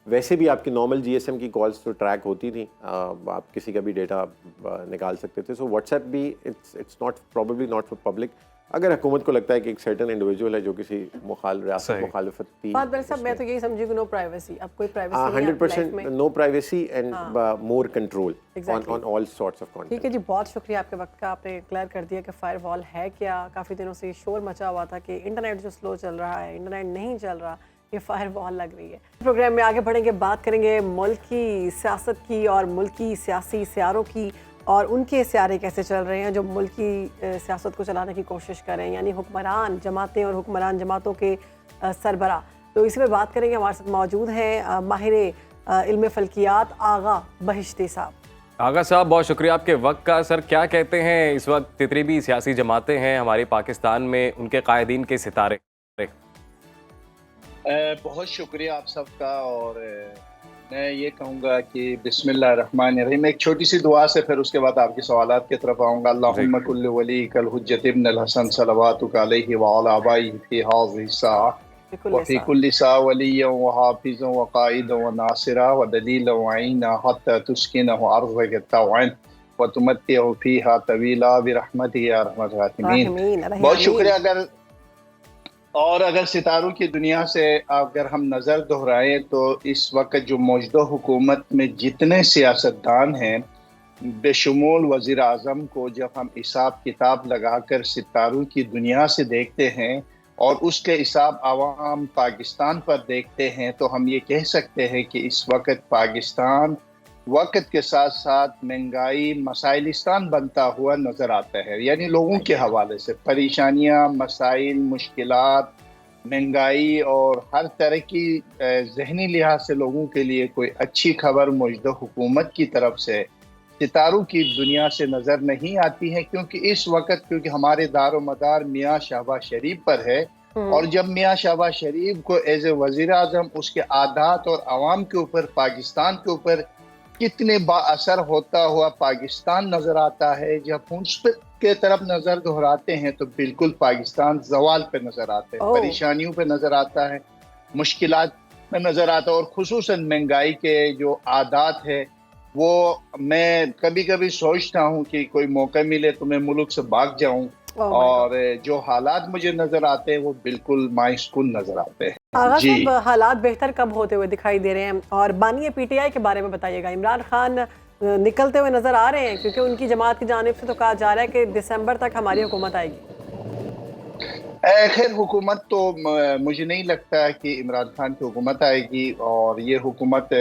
वैसे भी आपकी नॉर्मल GSM की कॉल्स तो ट्रैक होती थी, आप किसी का भी डेटा निकाल सकते थे। सो व्हाट्सएप भी it's not, probably not for public. अगर हुकूमत को लगता है कि एक सर्टेन इंडिविजुअल है जो किसी मुखालफती, मैं तो यही समझी कि नो प्राइवेसी, अब कोई privacy 100% no privacy and more control on all sorts of content. ठीक है जी, बहुत शुक्रिया आपके वक्त का, आपने क्लियर कर दिया कि फायरवॉल है क्या। काफ़ी दिनों से शोर मचा हुआ था कि इंटरनेट जो स्लो चल रहा है, इंटरनेट नहीं चल रहा, ये फायरवॉल लग रही है। प्रोग्राम में आगे बढ़ेंगे, बात करेंगे मुल्क की सियासत की और मुल्क की सियासी सियारों की। اور ان کے سیارے کیسے چل رہے ہیں جو ملک کی سیاست کو چلانے کی کوشش کر رہے ہیں، یعنی حکمران جماعتیں اور حکمران جماعتوں کے سربراہ. تو اس میں بات کریں گے. ہمارے ساتھ موجود ہیں ماہر علم فلکیات آغا بہشتی صاحب. آغا صاحب بہت شکریہ آپ کے وقت کا. سر کیا کہتے ہیں اس وقت جتنی بھی سیاسی جماعتیں ہیں ہمارے پاکستان میں، ان کے قائدین کے ستارے؟ بہت شکریہ آپ سب کا، اور میں یہ کہوں گا کہ بسم اللہ الرحمن الرحیم. ایک چھوٹی سی دعا سے پھر اس کے بعد آپ کے سوالات کی طرف آؤں گا. اللہم کل ولیک الحجۃ ابن الحسن صلواتک علیہ وعلی آبائہ فی ہذہ الساعہ وفی کل ساعہ ولیا وحافظا وقائدا وناصرا ودلیلا وعینا حتی تسکنہ ارضک طوعا وتمتعہ فیہا طویلا برحمتک یا ارحم الراحمین. بہت شکریہ. اگر ستاروں کی دنیا سے اگر ہم نظر دہرائیں تو اس وقت جو موجودہ حکومت میں جتنے سیاستدان ہیں بشمول وزیر اعظم کو، جب ہم حساب کتاب لگا کر ستاروں کی دنیا سے دیکھتے ہیں اور اس کے حساب عوام پاکستان پر دیکھتے ہیں، تو ہم یہ کہہ سکتے ہیں کہ اس وقت پاکستان وقت کے ساتھ ساتھ مہنگائی مسائلستان بنتا ہوا نظر آتا ہے. یعنی لوگوں کے حوالے سے پریشانیاں، مسائل، مشکلات، مہنگائی اور ہر طرح کی ذہنی لحاظ سے لوگوں کے لیے کوئی اچھی خبر موجودہ حکومت کی طرف سے ستاروں کی دنیا سے نظر نہیں آتی ہے. کیونکہ ہمارے دار و مدار میاں شہباز شریف پر ہے، اور جب میاں شہباز شریف کو ایز اے وزیر اعظم اس کے عادات اور عوام کے اوپر، پاکستان کے اوپر کتنے با اثر ہوتا ہوا پاکستان نظر آتا ہے، جب اس کے طرف نظر دہراتے ہیں تو بالکل پاکستان زوال پہ نظر آتا ہے، پریشانیوں پہ نظر آتا ہے، مشکلات پہ نظر آتا ہے. اور خصوصاً مہنگائی کے جو عادات ہے وہ میں کبھی کبھی سوچتا ہوں کہ کوئی موقع ملے تو میں ملک سے بھاگ جاؤں. اور جو حالات مجھے نظر آتے ہیں وہ بالکل مایوس کن نظر آتے ہیں. آغا صاحب حالات بہتر کب ہوتے ہوئے دکھائی دے رہے ہیں؟ اور بانی پی ٹی آئی کے بارے میں بتائیے گا. عمران خان نکلتے ہوئے نظر آ رہے ہیں کیونکہ ان کی جماعت کی جانب سے تو کہا جا رہا ہے کہ دسمبر تک ہماری حکومت آئے گی. خیر حکومت تو مجھے نہیں لگتا کہ عمران خان کی حکومت آئے گی. اور یہ حکومت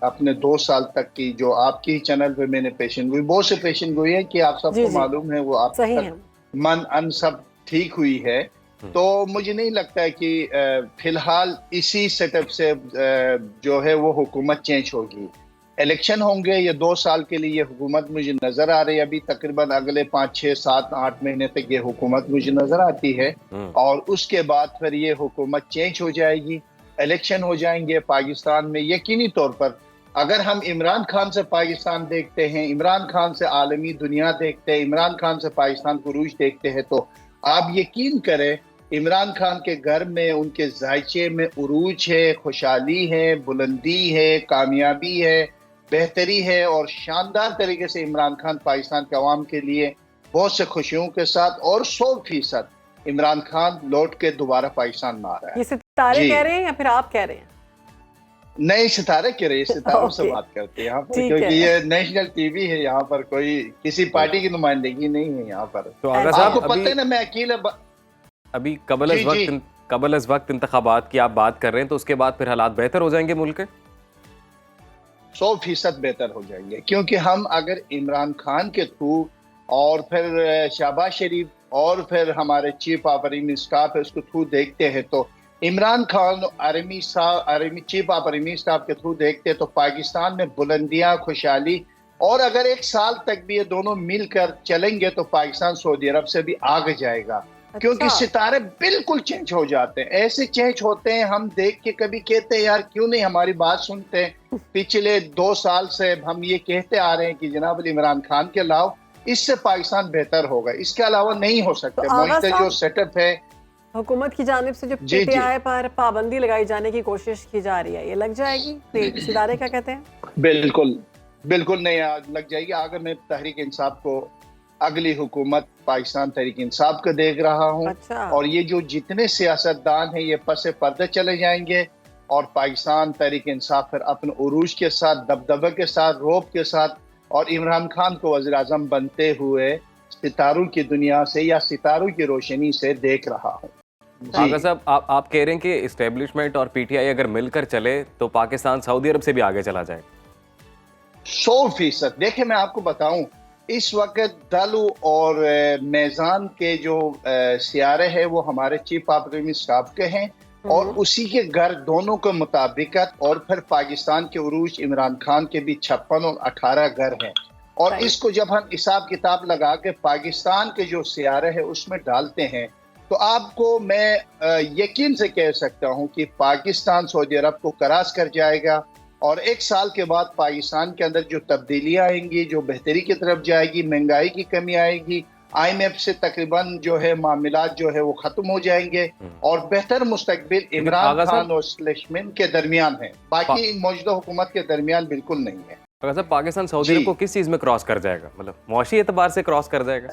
اپنے 2 سال تک کی جو آپ کی چینل پہ میں نے پیشن گوئی، بہت سے پیشن گوئی ہے کہ آپ سب کو معلوم ہے، وہ آپ تک من ان سب ٹھیک ہوئی ہے. تو مجھے نہیں لگتا ہے کہ فی الحال اسی سیٹ اپ سے جو ہے وہ حکومت چینج ہوگی. الیکشن ہوں گے، یہ 2 سال کے لیے یہ حکومت مجھے نظر آ رہی ہے. ابھی تقریباً اگلے 5 6 7 8 مہینے تک یہ حکومت مجھے نظر آتی ہے، اور اس کے بعد پھر یہ حکومت چینج ہو جائے گی، الیکشن ہو جائیں گے پاکستان میں. یقینی طور پر اگر ہم عمران خان سے پاکستان دیکھتے ہیں، عمران خان سے عالمی دنیا دیکھتے ہیں، عمران خان سے پاکستان کو عروج دیکھتے ہیں، تو آپ یقین کریں عمران خان کے گھر میں، ان کے ذائچے میں عروج ہے، خوشحالی ہے، بلندی ہے، کامیابی ہے، بہتری ہے. اور شاندار طریقے سے عمران خان پاکستان کے عوام کے لیے بہت سے خوشیوں کے ساتھ اور 100% عمران خان لوٹ کے دوبارہ پاکستان میں آ رہا ہے. یہ ستارے کہہ رہے ہیں یا پھر آپ کہہ رہے ہیں؟ نئے ستارے کہہ رہے ہیں، ستاروں سے بات کرتے ہیں یہاں پر، کیونکہ یہ نیشنل ٹی وی ہے، یہاں پر کوئی کسی پارٹی کی نمائندگی نہیں ہے یہاں پر. تو آغا آپ صاحب کو پتہ ہے نا میں اکیلے ابھی قبل از وقت انتخابات کی آپ بات کر رہے ہیں، تو اس کے بعد پھر حالات بہتر ہو جائیں گے ملک کے؟ 100% بہتر ہو جائیں گے. کیونکہ ہم اگر عمران خان کے تھرو اور پھر شہباز شریف اور پھر ہمارے چیف آف آرمی اسٹاف ہے اس کے تھرو دیکھتے ہیں، تو Imran Khan chief of army staff کے تھرو دیکھتے ہیں تو پاکستان میں بلندیاں، خوشحالی، اور اگر 1 سال تک بھی یہ دونوں مل کر چلیں گے تو پاکستان سعودی عرب سے بھی آگے جائے گا. کیونکہ ستارے بالکل چینج ہو جاتے ہیں، ایسے چینج ہوتے ہیں ہم دیکھ کے کبھی کہتے ہیں یار کیوں نہیں ہماری بات سنتے. پچھلے 2 سال سے ہم یہ کہتے آ رہے ہیں کہ جناب عمران خان کے علاوہ اس سے پاکستان بہتر ہوگا، اس کے علاوہ نہیں ہو سکتا. معاشرے جو سیٹ اپ ہے حکومت کی جانب سے جو پی ٹی آئی پر پابندی لگائی جانے کی کوشش کی جا رہی ہے، یہ لگ جائے گی؟ ستارے کیا کہتے ہیں؟ بالکل نہیں لگ جائے گی. اگر میں تحریک انصاف کو اگلی حکومت پاکستان تحریک انصاف کو دیکھ رہا ہوں، اور یہ جو جتنے سیاستدان ہیں یہ پس پردے چلے جائیں گے، اور پاکستان تحریک انصاف پھر اپنے عروج کے ساتھ، دبدبے کے ساتھ، روب کے ساتھ، اور عمران خان کو وزیر اعظم بنتے ہوئے ستاروں کی دنیا سے یا ستاروں کی روشنی سے دیکھ رہا ہوں. آغا صاحب آپ کہہ رہے ہیں کہ اسٹیبلشمنٹ اور پی ٹی آئی اگر مل کر چلے تو پاکستان سعودی عرب سے بھی آگے چلا جائے؟ 100%। देखिए मैं आपको बताऊं, इस वक्त दालू और मेज़ान के जो सियारे हैं वो हमारे चीफ ऑपरेटिव स्टाफ के हैं, और उसी के घर दोनों के मुताबिकत, और फिर पाकिस्तान के उरूज इमरान खान के भी 56 और 18 घर हैं। और इसको जब हम हिसाब किताब लगा के पाकिस्तान के जो सियारे हैं उसमें डालते हैं, तो आपको मैं यकीन से कह सकता हूं कि पाकिस्तान सऊदी अरब को क्रॉस कर जाएगा, और 1 साल के बाद पाकिस्तान के अंदर जो तब्दीलियां आएंगी, जो बेहतरी की तरफ जाएगी, महंगाई की कमी आएगी, IMF से तकरीबन जो है मामलात जो है वो खत्म हो जाएंगे, और बेहतर मुस्तकबिल इमरान खान और स्लेशमिन के दरमियान है, बाकी मौजूदा हुकूमत के दरमियान बिल्कुल नहीं है। अगर साहब पाकिस्तान सऊदी अरब को किस चीज में क्रॉस कर जाएगा, मतलब मौशी एतबार से क्रॉस कर जाएगा?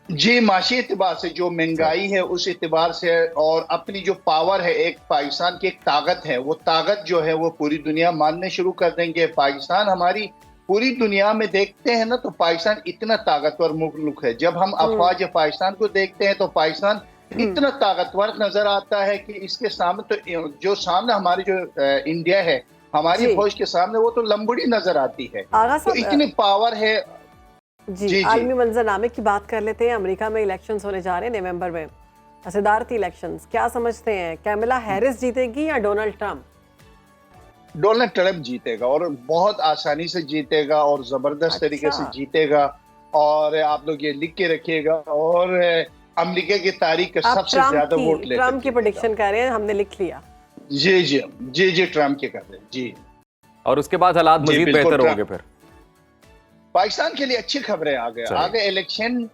जी, माशी एतबार से, जो महंगाई है उस एतबार से, और अपनी जो पावर है, एक पाकिस्तान की एक ताकत है, वो ताकत जो है वो पूरी दुनिया मानने शुरू कर देंगे। पाकिस्तान हमारी पूरी दुनिया में देखते हैं ना, तो पाकिस्तान इतना ताकतवर मुल्क है। जब हम अफवाज पाकिस्तान को देखते हैं तो पाकिस्तान इतना ताकतवर नजर आता है कि इसके सामने तो जो सामने हमारी जो इंडिया है, हमारी फौज के सामने वो तो लंबड़ी नजर आती है। तो इतनी पावर है। जी, आलमी मंजरनामे की बात कर लेते हैं। अमेरिका में इलेक्शंस होने जा रहे हैं नवंबर में, सदारती इलेक्शंस। क्या समझते हैं, कैमला हैरिस जीतेगी या डोनाल्ड ट्रंप? डोनाल्ड ट्रंप जीतेगा, और बहुत आसानी से जीतेगा, और जबरदस्त तरीके से जीतेगा। और आप लोग ये लिख के रखिएगा, और अमेरिका की तारीख का सबसे ज्यादा वोट लेकर ट्रंप की प्रेडिक्शन कर रहे हैं, हमने लिख लिया। जी जी जी जी, ट्रंप के कर रहे हैं जी। और उसके बाद हालात मजीद बेहतर होंगे फिर पाकिस्तान के लिए। अच्छी खबरें आगे इलेक्शन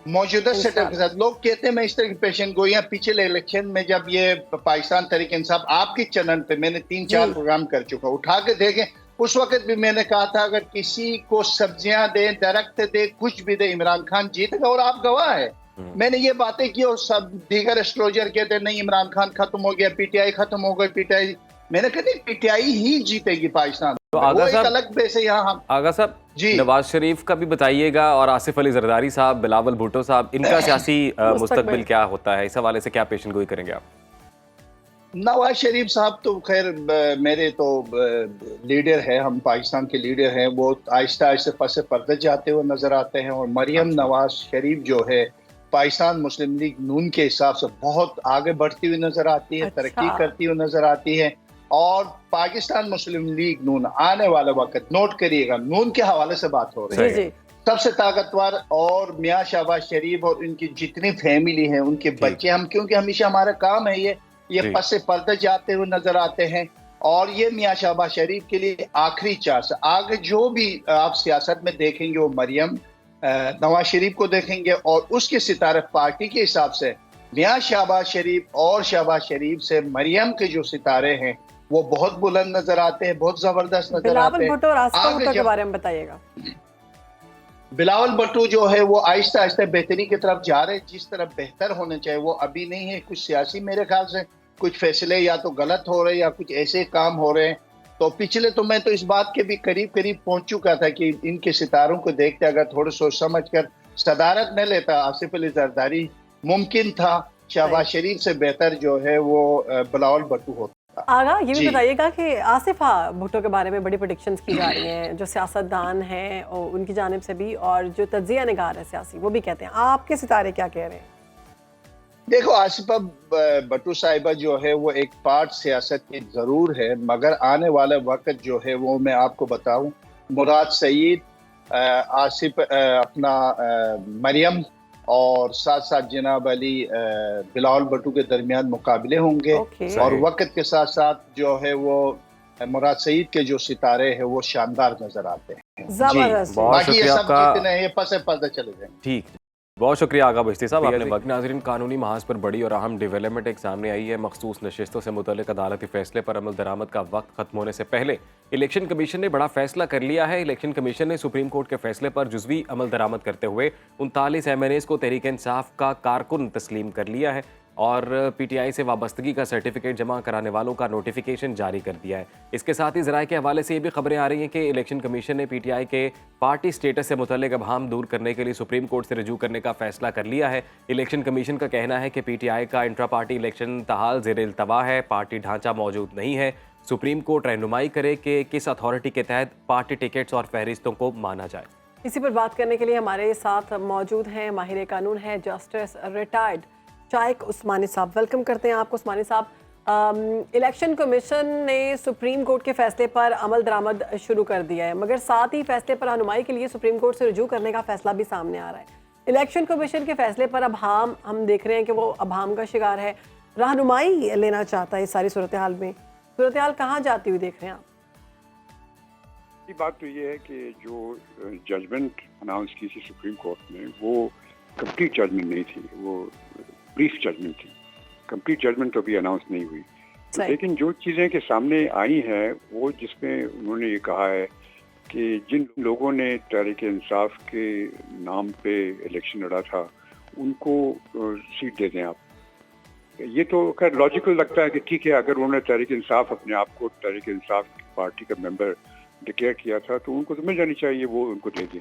मौजूदा सेटअप के साथ। लोग कहते हैं मैं इस तरह की पेशन गोइयां, पिछले इलेक्शन में जब ये पाकिस्तान तहरीक इंसाफ आपके चैनल पे मैंने 3-4 प्रोग्राम कर चुका, उठा के देखें, उस वक्त भी मैंने कहा था अगर किसी को सब्जियां दे, दरख्त दे, कुछ भी दे, इमरान खान जीतेगा, और आप गवाह है। मैंने ये बातें की, और सब दीगर एस्ट्रोलजर कहते नहीं इमरान खान खत्म हो गया, PTI खत्म हो गई, PTI। मैंने कहा PTI ही जीतेगी पाकिस्तान। तो आगा साहब, अलग बेस है यहाँ हम। आगा साहब जी, नवाज शरीफ का भी बताइएगा, और आसिफ अली जरदारी साहब, बिलावल भुट्टो साहब, इनका सियासी मुस्तकबिल क्या होता है, इस हवाले से क्या पेशन गोई करेंगे आप? नवाज शरीफ साहब तो खैर मेरे तो लीडर है, हम पाकिस्तान के लीडर हैं, वो आहिस्ता आहिस्ता पसे पर्दे जाते हुए नजर आते हैं। और मरियम नवाज शरीफ जो है पाकिस्तान मुस्लिम लीग नून के हिसाब से बहुत आगे बढ़ती हुई नजर आती है, तरक्की करती हुई नजर आती है। और पाकिस्तान मुस्लिम लीग नून आने वाला वक्त, नोट करिएगा, नून के हवाले से बात हो रही है, सबसे ताकतवर, और मियाँ शहबाज शरीफ और इनकी जितनी फैमिली है, उनके बच्चे, हम क्योंकि हमेशा हमारा काम है ये पसे पर्दे जाते हुए नजर आते हैं। और ये मियाँ शहबाज शरीफ के लिए आखिरी चांस। आगे जो भी आप सियासत में देखेंगे वो मरियम नवाज शरीफ को देखेंगे, और उसके सितारे पार्टी के हिसाब से मियाँ शहबाज शरीफ और शहबाज शरीफ से मरियम के जो सितारे हैं वो बहुत बुलंद नजर आते हैं, बहुत जबरदस्त नजर आते हैं। भुट्टो और आसिफ भुट्टो के बारे में बताइएगा। बिलावल भुट्टो जो है वो आहिस्ता आहिस्ता बेहतरी की तरफ जा रहे हैं, जिस तरफ बेहतर होने चाहिए वो अभी नहीं है। कुछ सियासी मेरे ख्याल से कुछ फैसले या तो गलत हो रहे हैं, या कुछ ऐसे काम हो रहे हैं। तो पिछले तो मैं तो इस बात के भी करीब पहुंच चुका था कि इनके सितारों को देखते अगर थोड़ा सोच समझ कर सदारत न लेता आसिफ अली जरदारी, मुमकिन था शहबाज शरीफ से बेहतर जो है वो बिलावल भुट्टो होता। आगा ये भी बताइएगा कि आसिफा भुट्टो के बारे में बड़ी प्रेडिक्शंस की जा रही हैं, जो सियासतदान हैं और उनकी जानिब से भी, और जो तज्जिया निगार है सियासी, वो भी कहते हैं। आपके सितारे क्या कह रहे हैं? देखो, आसिफा भुट्टो साहिबा जो है वो एक पार्ट सियासत की जरूर है, मगर आने वाला वक्त जो है वो मैं आपको बताऊं, मुराद सईद, आसिफ अपना मरियम, और साथ साथ जनाब अली बिलावल भुट्टो के दरमियान मुकाबले होंगे। और वक्त के साथ साथ जो है वो मुराद सईद के जो सितारे हैं वो शानदार नजर आते हैं। जबरदस्त। बाकी ये सब जितने ये पसे पर्दे चले जाएंगे। ठीक, बहुत शुक्रिया आगा बश्ती साहब, आपने वक्त। नाज़रीन, कानूनी महाज पर बड़ी और अहम डेवलपमेंट एक सामने आई है। मखसूस नशिस्तों से मुतल्लिक़ अदालती फैसले पर अमल दरामद का वक्त खत्म होने से पहले इलेक्शन कमीशन ने बड़ा फैसला कर लिया है। इलेक्शन कमीशन ने सुप्रीम कोर्ट के फैसले पर जुज़वी अमल दरामद करते हुए 39 MNAs को तहरीक इंसाफ का कारकुन तस्लीम कर लिया है, और PTI से वाबस्तगी का सर्टिफिकेट जमा कराने वालों का नोटिफिकेशन जारी कर दिया है। इसके साथ ही ज़राए के हवाले से ये भी खबरें आ रही हैं कि इलेक्शन कमीशन ने PTI के पार्टी स्टेटस से मुतल्लिक़ अबहाम दूर करने के लिए सुप्रीम कोर्ट से रजू करने का फैसला कर लिया है। इलेक्शन कमीशन का कहना है कि PTI का इंट्रा पार्टी इलेक्शन तहाल ज़ेर इल्तवा है, पार्टी ढांचा मौजूद नहीं है, सुप्रीम कोर्ट रहनुमाई करे कि किस अथॉरिटी के तहत पार्टी टिकट्स और फहरिस्तों को माना जाए। इसी पर बात करने के लिए हमारे साथ मौजूद हैं माहिर कानून है जस्टिस रिटायर्ड शाइक उस्मानी साहब। वेलकम करते हैं आपको उस्मानी साहब। इलेक्शन कमीशन ने सुप्रीम कोर्ट के फैसले पर अमल दरामद शुरू कर दिया है, मगर साथ ही फैसले पर रहनुमाई के लिए सुप्रीम कोर्ट से रुजू करने का फैसला भी सामने आ रहा है। इलेक्शन कमीशन के फैसले पर अब हम देख रहे हैं कि वो अभाम का शिकार है, रहनुमाई लेना चाहता है इस सारी सूरत हाल में। सूरत हाल कहाँ जाती हुई देख रहे हैं आप? बात तो ये है कि जो जजमेंट अनाउंस की थी सुप्रीम कोर्ट ने वो कंप्लीट जजमेंट नहीं थी, वो ब्रीफ जजमेंट थी। कंप्लीट जजमेंट तो अभी अनाउंस नहीं हुई। तो लेकिन जो चीज़ें के सामने आई हैं वो जिसमें उन्होंने ये कहा है कि जिन लोगों ने तहरीक इंसाफ के नाम पे इलेक्शन लड़ा था उनको सीट दे दें आप। ये तो खैर लॉजिकल लगता है कि ठीक है, अगर उन्होंने तहरीक इंसाफ अपने आप को तहरीक इंसाफ पार्टी का मेंबर डिक्लेयर किया था तो उनको तो मिल जानी चाहिए, वो उनको दे दें।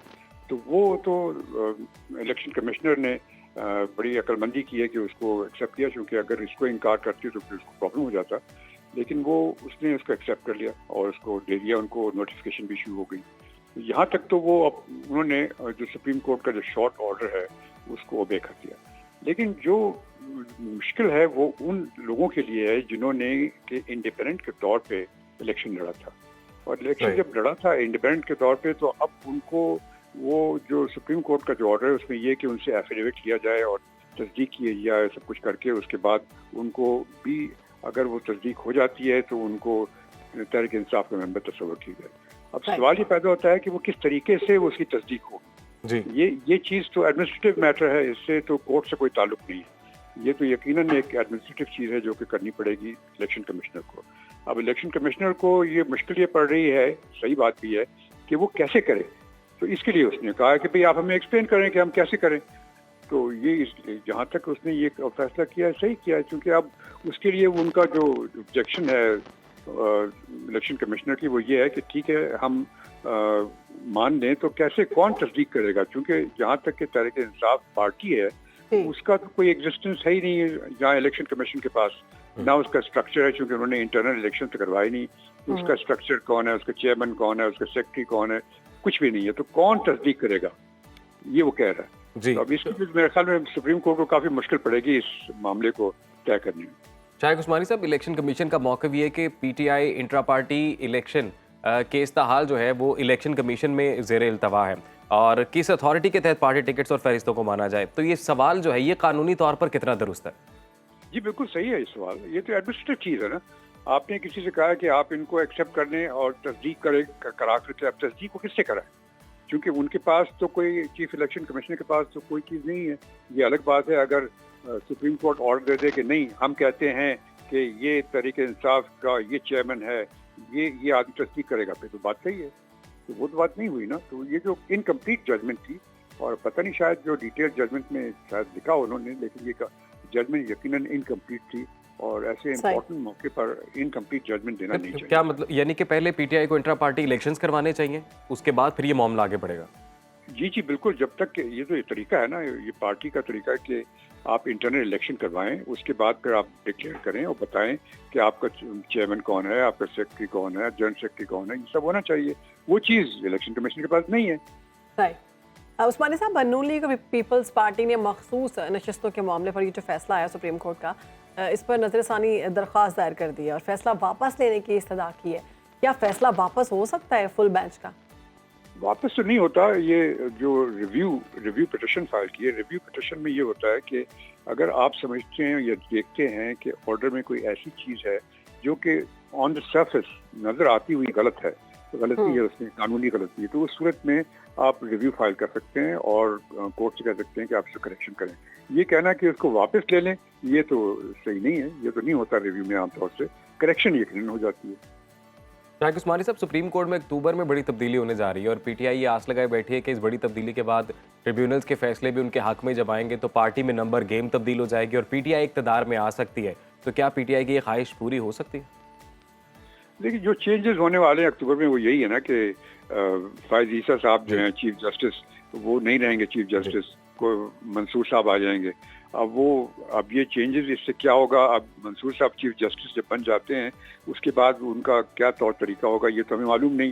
तो वो तो इलेक्शन कमिश्नर ने बड़ी अक्लमंदी की है कि उसको एक्सेप्ट किया, क्योंकि अगर इसको इनकार करती तो फिर उसको प्रॉब्लम हो जाता। लेकिन वो उसने उसको एक्सेप्ट कर लिया और उसको दे दिया, उनको नोटिफिकेशन भी शुरू हो गई। यहाँ तक तो वो उन्होंने जो सुप्रीम कोर्ट का जो शॉर्ट ऑर्डर है उसको ओबे कर दिया। लेकिन जो मुश्किल है वो उन लोगों के लिए है जिन्होंने कि इंडिपेंडेंट के तौर पे इलेक्शन लड़ा था, और इलेक्शन जब लड़ा था इंडिपेंडेंट के तौर पे तो अब उनको वो जो सुप्रीम कोर्ट का जो ऑर्डर है उसमें ये कि उनसे एफिडेविट लिया जाए और तस्दीक किया जाए, सब कुछ करके उसके बाद उनको भी अगर वो तस्दीक हो जाती है तो उनको तहरीक इंसाफ का मेंबर तस्वर की जाए। अब सवाल ये पैदा होता है कि वो किस तरीके से वो उसकी तस्दीक हो। ये चीज़ तो एडमिनिस्ट्रेटिव मैटर है, इससे तो कोर्ट से कोई ताल्लुक नहीं है। ये तो यकीनन एक एडमिनिस्ट्रेटिव चीज़ है जो कि करनी पड़ेगी इलेक्शन कमिश्नर को। अब इलेक्शन कमिश्नर को ये मुश्किल ये पड़ रही है, सही बात भी है, कि वो कैसे करे। तो इसके लिए उसने कहा कि भाई आप हमें एक्सप्लेन करें कि हम कैसे करें। तो ये जहाँ तक उसने ये फैसला किया सही किया है, क्योंकि अब उसके लिए उनका जो ऑब्जेक्शन है इलेक्शन कमिश्नर की वो ये है कि ठीक है हम मान लें तो कैसे कौन तस्दीक करेगा, क्योंकि जहाँ तक कि तहरीक इंसाफ पार्टी है उसका तो कोई एग्जिस्टेंस है ही नहीं है जहाँ इलेक्शन कमीशन के पास, ना उसका स्ट्रक्चर है, क्योंकि उन्होंने इंटरनल इलेक्शन तो करवाए नहीं। उसका स्ट्रक्चर कौन है, उसका चेयरमैन कौन है, उसका सेक्रेटरी कौन है, कुछ भी नहीं है। तो कौन तस्दीक करेगा, ये वो कह रहा है जी। तो अब इसके लिए मेरे ख्याल में सुप्रीम कोर्ट को काफी मुश्किल पड़ेगी इस मामले को तय करने में। शाइक उस्मानी साहब, इलेक्शन कमीशन का मौक़िफ़ ये है कि पीटीआई इंट्रा पार्टी इलेक्शन के इस्तेहाल जो है वो इलेक्शन कमीशन में ज़ेर इल्तवा है और किस अथॉरिटी के तहत पार्टी टिकट्स और फहरिस्तों को माना जाए। तो ये सवाल जो है ये कानूनी तौर पर कितना दुरुस्त है? जी बिल्कुल सही है ये सवाल। ये तो एडमिनिस्ट्रेटिव चीज़ है ना। आपने किसी से कहा कि आप इनको एक्सेप्ट कर लें और तस्दीक करा करके, अब तस्दीक को किससे कराएं? क्योंकि उनके पास तो कोई चीफ इलेक्शन कमिश्नर के पास तो कोई चीज़ नहीं है। ये अलग बात है अगर सुप्रीम कोर्ट ऑर्डर दे दे कि नहीं हम कहते हैं कि ये तहरीक इंसाफ का ये चेयरमैन है, ये आदमी तस्दीक करेगा, फिर तो बात सही है। तो वो तो बात नहीं हुई ना। तो ये जो इनकम्प्लीट जजमेंट थी, और पता नहीं शायद जो डिटेल जजमेंट में शायद लिखा उन्होंने, लेकिन ये जजमेंट यकीनन इनकम्प्लीट थी और ऐसे इम्पोर्टेंट मौके पर इनकम्प्लीट जजमेंट देना नहीं चाहिए। क्या मतलब, यानी कि पहले पीटीआई को इंट्रा पार्टी इलेक्शंस करवाने चाहिए, उसके बाद फिर ये मामला आगे बढ़ेगा? जी जब तक ये तो ये तरीका है ना, ये पार्टी का तरीका है कि आप इंटरनल इलेक्शन करवाएं, उसके बाद फिर आप डिक्लेयर करें और बताएं कि आपका चेयरमैन कौन है, आपका सेक्रेटरी कौन है, जनरल सेक्रेटरी कौन है, ये सब होना चाहिए। वो चीज़ इलेक्शन कमीशन के पास नहीं है। राइट। उस्मानी साहब, नून लीग पीपल्स पार्टी ने मखसूस नशस्तों के मामले पर ये जो फैसला आया सुप्रीम कोर्ट का, इस पर नजरसानी दरख्वास्त दायर कर दी है और फैसला वापस लेने की इस्तदा की है। क्या फैसला वापस हो सकता है फुल बेंच का? वापस तो नहीं होता। ये जो रिव्यू पिटिशन फाइल की है, रिव्यू पिटिशन में ये होता है कि अगर आप समझते हैं या देखते हैं कि ऑर्डर में कोई ऐसी चीज़ है जो कि ऑन द सरफेस नज़र आती हुई गलत है, तो गलती है उसमें, कानूनी गलती है, तो उस सूरत में आप रिव्यू फाइल कर सकते हैं और कोर्ट से कह सकते हैं कि आप इसको करेक्शन करें। ये कहना कि उसको वापस ले लें, ये तो सही नहीं है। ये तो नहीं होता रिव्यू में, आमतौर से करेक्शन यकीनन हो जाती है। शाइक उस्मानी साहब, सुप्रीम कोर्ट में अक्टूबर में बड़ी तब्दीली होने जा रही है और पीटीआई ये आस लगाए बैठी है कि इस बड़ी तब्दीली के बाद ट्रिब्यूनल्स के फैसले भी उनके हक में जब आएंगे तो पार्टी में नंबर गेम तब्दील हो जाएगी और पीटीआई इक़्तिदार में आ सकती है। तो क्या पीटीआई की ये ख्वाहिश पूरी हो सकती है? देखिए, जो चेंजेस होने वाले हैं अक्टूबर में वो यही है ना कि फायद ईसा साहब जो हैं चीफ जस्टिस, तो वो नहीं रहेंगे चीफ जस्टिस, को मंसूर साहब आ जाएंगे। अब ये चेंजेस, इससे क्या होगा? अब मंसूर साहब चीफ जस्टिस जब बन जाते हैं उसके बाद उनका क्या तौर तरीका होगा ये तो हमें मालूम नहीं।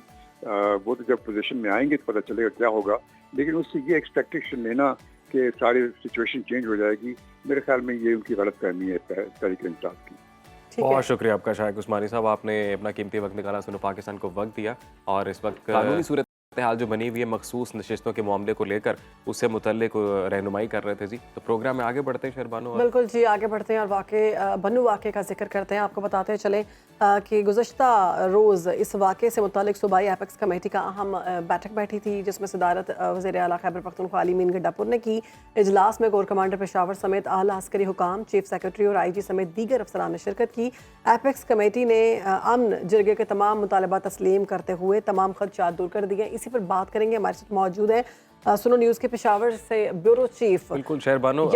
वो तो जब पोजीशन में आएंगे तो पता चलेगा क्या होगा, लेकिन उससे ये एक्सपेक्टेशन लेना कि सारी सिचुएशन चेंज हो जाएगी, मेरे ख्याल में ये उनकी गलत फहमी है तहरीक-ए-इंसाफ की। बहुत शुक्रिया आपका शाइक उस्मानी साहब, आपने अपना कीमती वक्त निकाला, सुनो पाकिस्तान को वक्त दिया। और इस वक्त कानूनी सूरत हाल जो बनी हुई है मखसूस नशिस्तों के मामले को लेकर, उससे मुतल्लिक रहनुमाई कर रहे थे जी। तो प्रोग्राम में आगे बढ़ते हैं शहरबानो। बिल्कुल जी, आगे बढ़ते हैं और बन्नू वाक़े का जिक्र करते हैं। आपको बताते चलें कि गुज़श्ता रोज़ इस वाक़े से मुतालिक सूबाई एपेक्स कमेटी का अहम बैठक बैठी थी, जिसमें सदारत वज़ीर आला खैबर पख्तूनख्वा अली मीन गड्डापुर ने की। इजलास में कोर कमांडर पेशावर समेत आला अस्करी हुकाम, चीफ सेक्रेटरी और IG समेत दीगर अफसरान ने शिरकत की। एपेक्स कमेटी ने अमन जिरगे के तमाम मुतालबा तस्लीम करते हुए तमाम खदशात दूर कर दिए। इसी पर बात करेंगे, हमारे साथ मौजूद है सुनो न्यूज़ के पेशावर से ब्यूरो चीफ बिल्कुल शहरबानो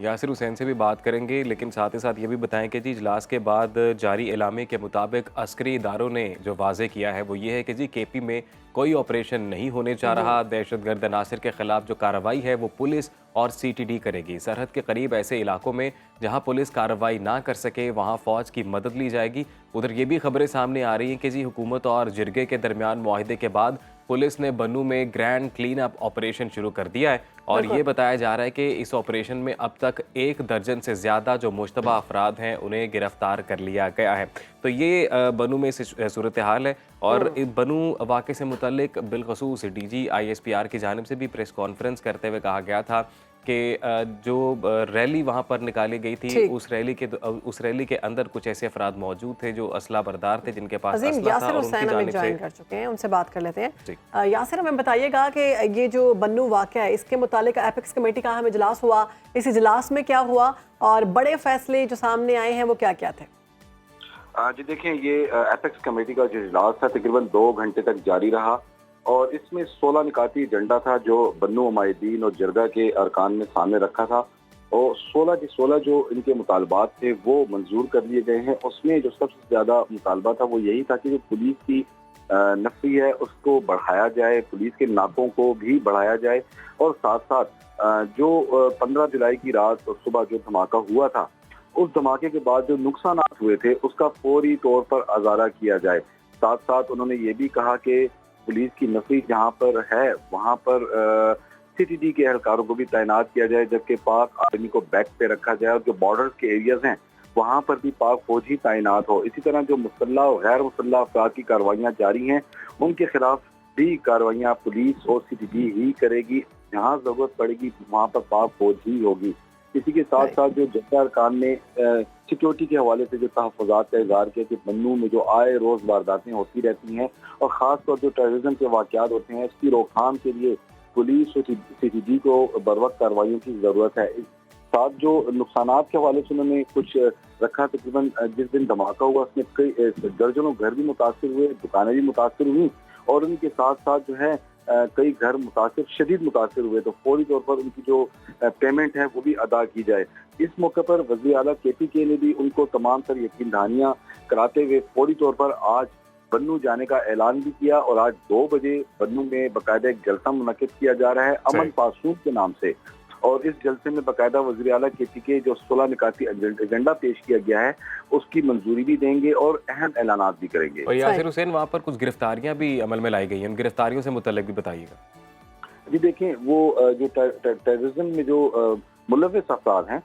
यासिर हुसैन से भी बात करेंगे, लेकिन साथ ही साथ ये भी बताएं कि जी इजलास के बाद जारी एलामे के मुताबिक अस्करी इदारों ने जो वाजे किया है वो ये है कि जी KP में कोई ऑपरेशन नहीं होने जा रहा। दहशतगर्द अनासर के खिलाफ जो कार्रवाई है वो पुलिस और CTD करेगी। सरहद के करीब ऐसे इलाकों में जहां पुलिस कार्रवाई ना कर सके वहां फौज की मदद ली जाएगी। उधर ये भी खबरें सामने आ रही हैं कि जी हुकूमत और जिरगे के दरमियान मुआहिदे के बाद पुलिस ने बन्नू में ग्रैंड क्लीन अप ऑपरेशन शुरू कर दिया है और ये बताया जा रहा है कि इस ऑपरेशन में अब तक 1 दर्जन से ज़्यादा जो मुश्तबा अफराद हैं उन्हें गिरफ्तार कर लिया गया है। तो ये बन्नू में सूरत हाल है। और बन्नू वाक़े से मुतल्लिक बिलखसूस DG ISPR की जानिब से भी प्रेस कॉन्फ्रेंस करते हुए कहा गया था कि जो रैली वहाँ पर निकाली गई थी उस रैली के अंदर कुछ ऐसे अफराद मौजूद थे जो असला बरदार थे, जिनके पास असला था और उनकी जानिब से कर चुके हैं। उनसे बात कर लेते हैं। यासिर, हमें बताइएगा कि ये जो बन्नू वाक़या है इसके मुतालिक एपेक्स कमेटी का अहम इजलास हुआ, इस इजलास में क्या हुआ और बड़े फैसले जो सामने आए हैं वो क्या क्या थे? जी देखें, ये एपेक्स कमेटी का जो इजलास था तकरीबन 2 घंटे तक जारी रहा और इसमें 16 निकाती एजेंडा था जो बन्नू उमायदीन और जरगा के अरकान ने सामने रखा था और 16 के 16 जो इनके मुतालबात थे वो मंजूर कर लिए गए हैं। उसमें जो सबसे ज़्यादा मुतालबा था वो यही था कि जो पुलिस की नफरी है उसको बढ़ाया जाए, पुलिस के नाकों को भी बढ़ाया जाए और साथ साथ जो 15 जुलाई की रात और सुबह जो धमाका हुआ था उस धमाके के बाद जो नुकसान हुए थे उसका फौरी तौर पर अजारा किया जाए। साथ साथ उन्होंने ये भी कहा कि पुलिस की नफरी जहाँ पर है वहाँ पर CTD के एहलकारों को भी तैनात किया जाए, जबकि पाक आर्मी को बैक पे रखा जाए और जो बॉर्डर के एरियाज हैं वहाँ पर भी पाक फौज ही तैनात हो। इसी तरह जो मुसल्लह और गैर मुसल्लह अफराद की कार्रवाइयाँ जारी हैं उनके खिलाफ भी कार्रवाइयाँ पुलिस और CTD ही करेगी। जहाँ जरूरत पड़ेगी वहाँ पर पाक फौज ही होगी। इसी के साथ साथ जो जद्दा अरकान ने सिक्योरिटी के हवाले से जो तहफ़्फ़ुज़ात का इज़हार किया कि बन्नू में जो आए रोज़ वारदातें होती रहती हैं और ख़ास तौर जो टेररिज्म के वाक़यात होते हैं इसकी रोकथाम के लिए पुलिस और CTD को बरवक्त कार्रवाइयों की ज़रूरत है। साथ जो नुकसानात के हवाले से उन्होंने कुछ रखा, तकरीबन जिस दिन धमाका हुआ उसमें कई दर्जनों घर भी मुतासिर हुए, दुकानें भी मुतासिर हुई और उनके साथ साथ जो है कई घर शदीद मुतासिर हुए, तो फौरी तौर पर उनकी जो पेमेंट है वो भी अदा की जाए। इस मौके पर वज़ीर आला KPK ने भी उनको तमाम तर यकीन दहानियाँ कराते हुए फौरी तौर पर आज बन्नू जाने का ऐलान भी किया और आज 2 बजे बन्नू में बाकायदा एक जलसा मुनक्किद किया जा रहा है अमन पासून के नाम से और इस जलसे में बाकायदा वज़ीर आला KPK जो 16 निकाती एजेंडा पेश किया गया है उसकी मंजूरी भी देंगे और अहम ऐलानात भी करेंगे। और यासिर हुसैन, वहाँ पर कुछ गिरफ्तारियाँ भी अमल में लाई गई हैं, उन गिरफ्तारियों से मुतल्लिक भी बताइएगा। जी देखें, वो जो टेररिज्म में जो मुलव्विस अफराद हैं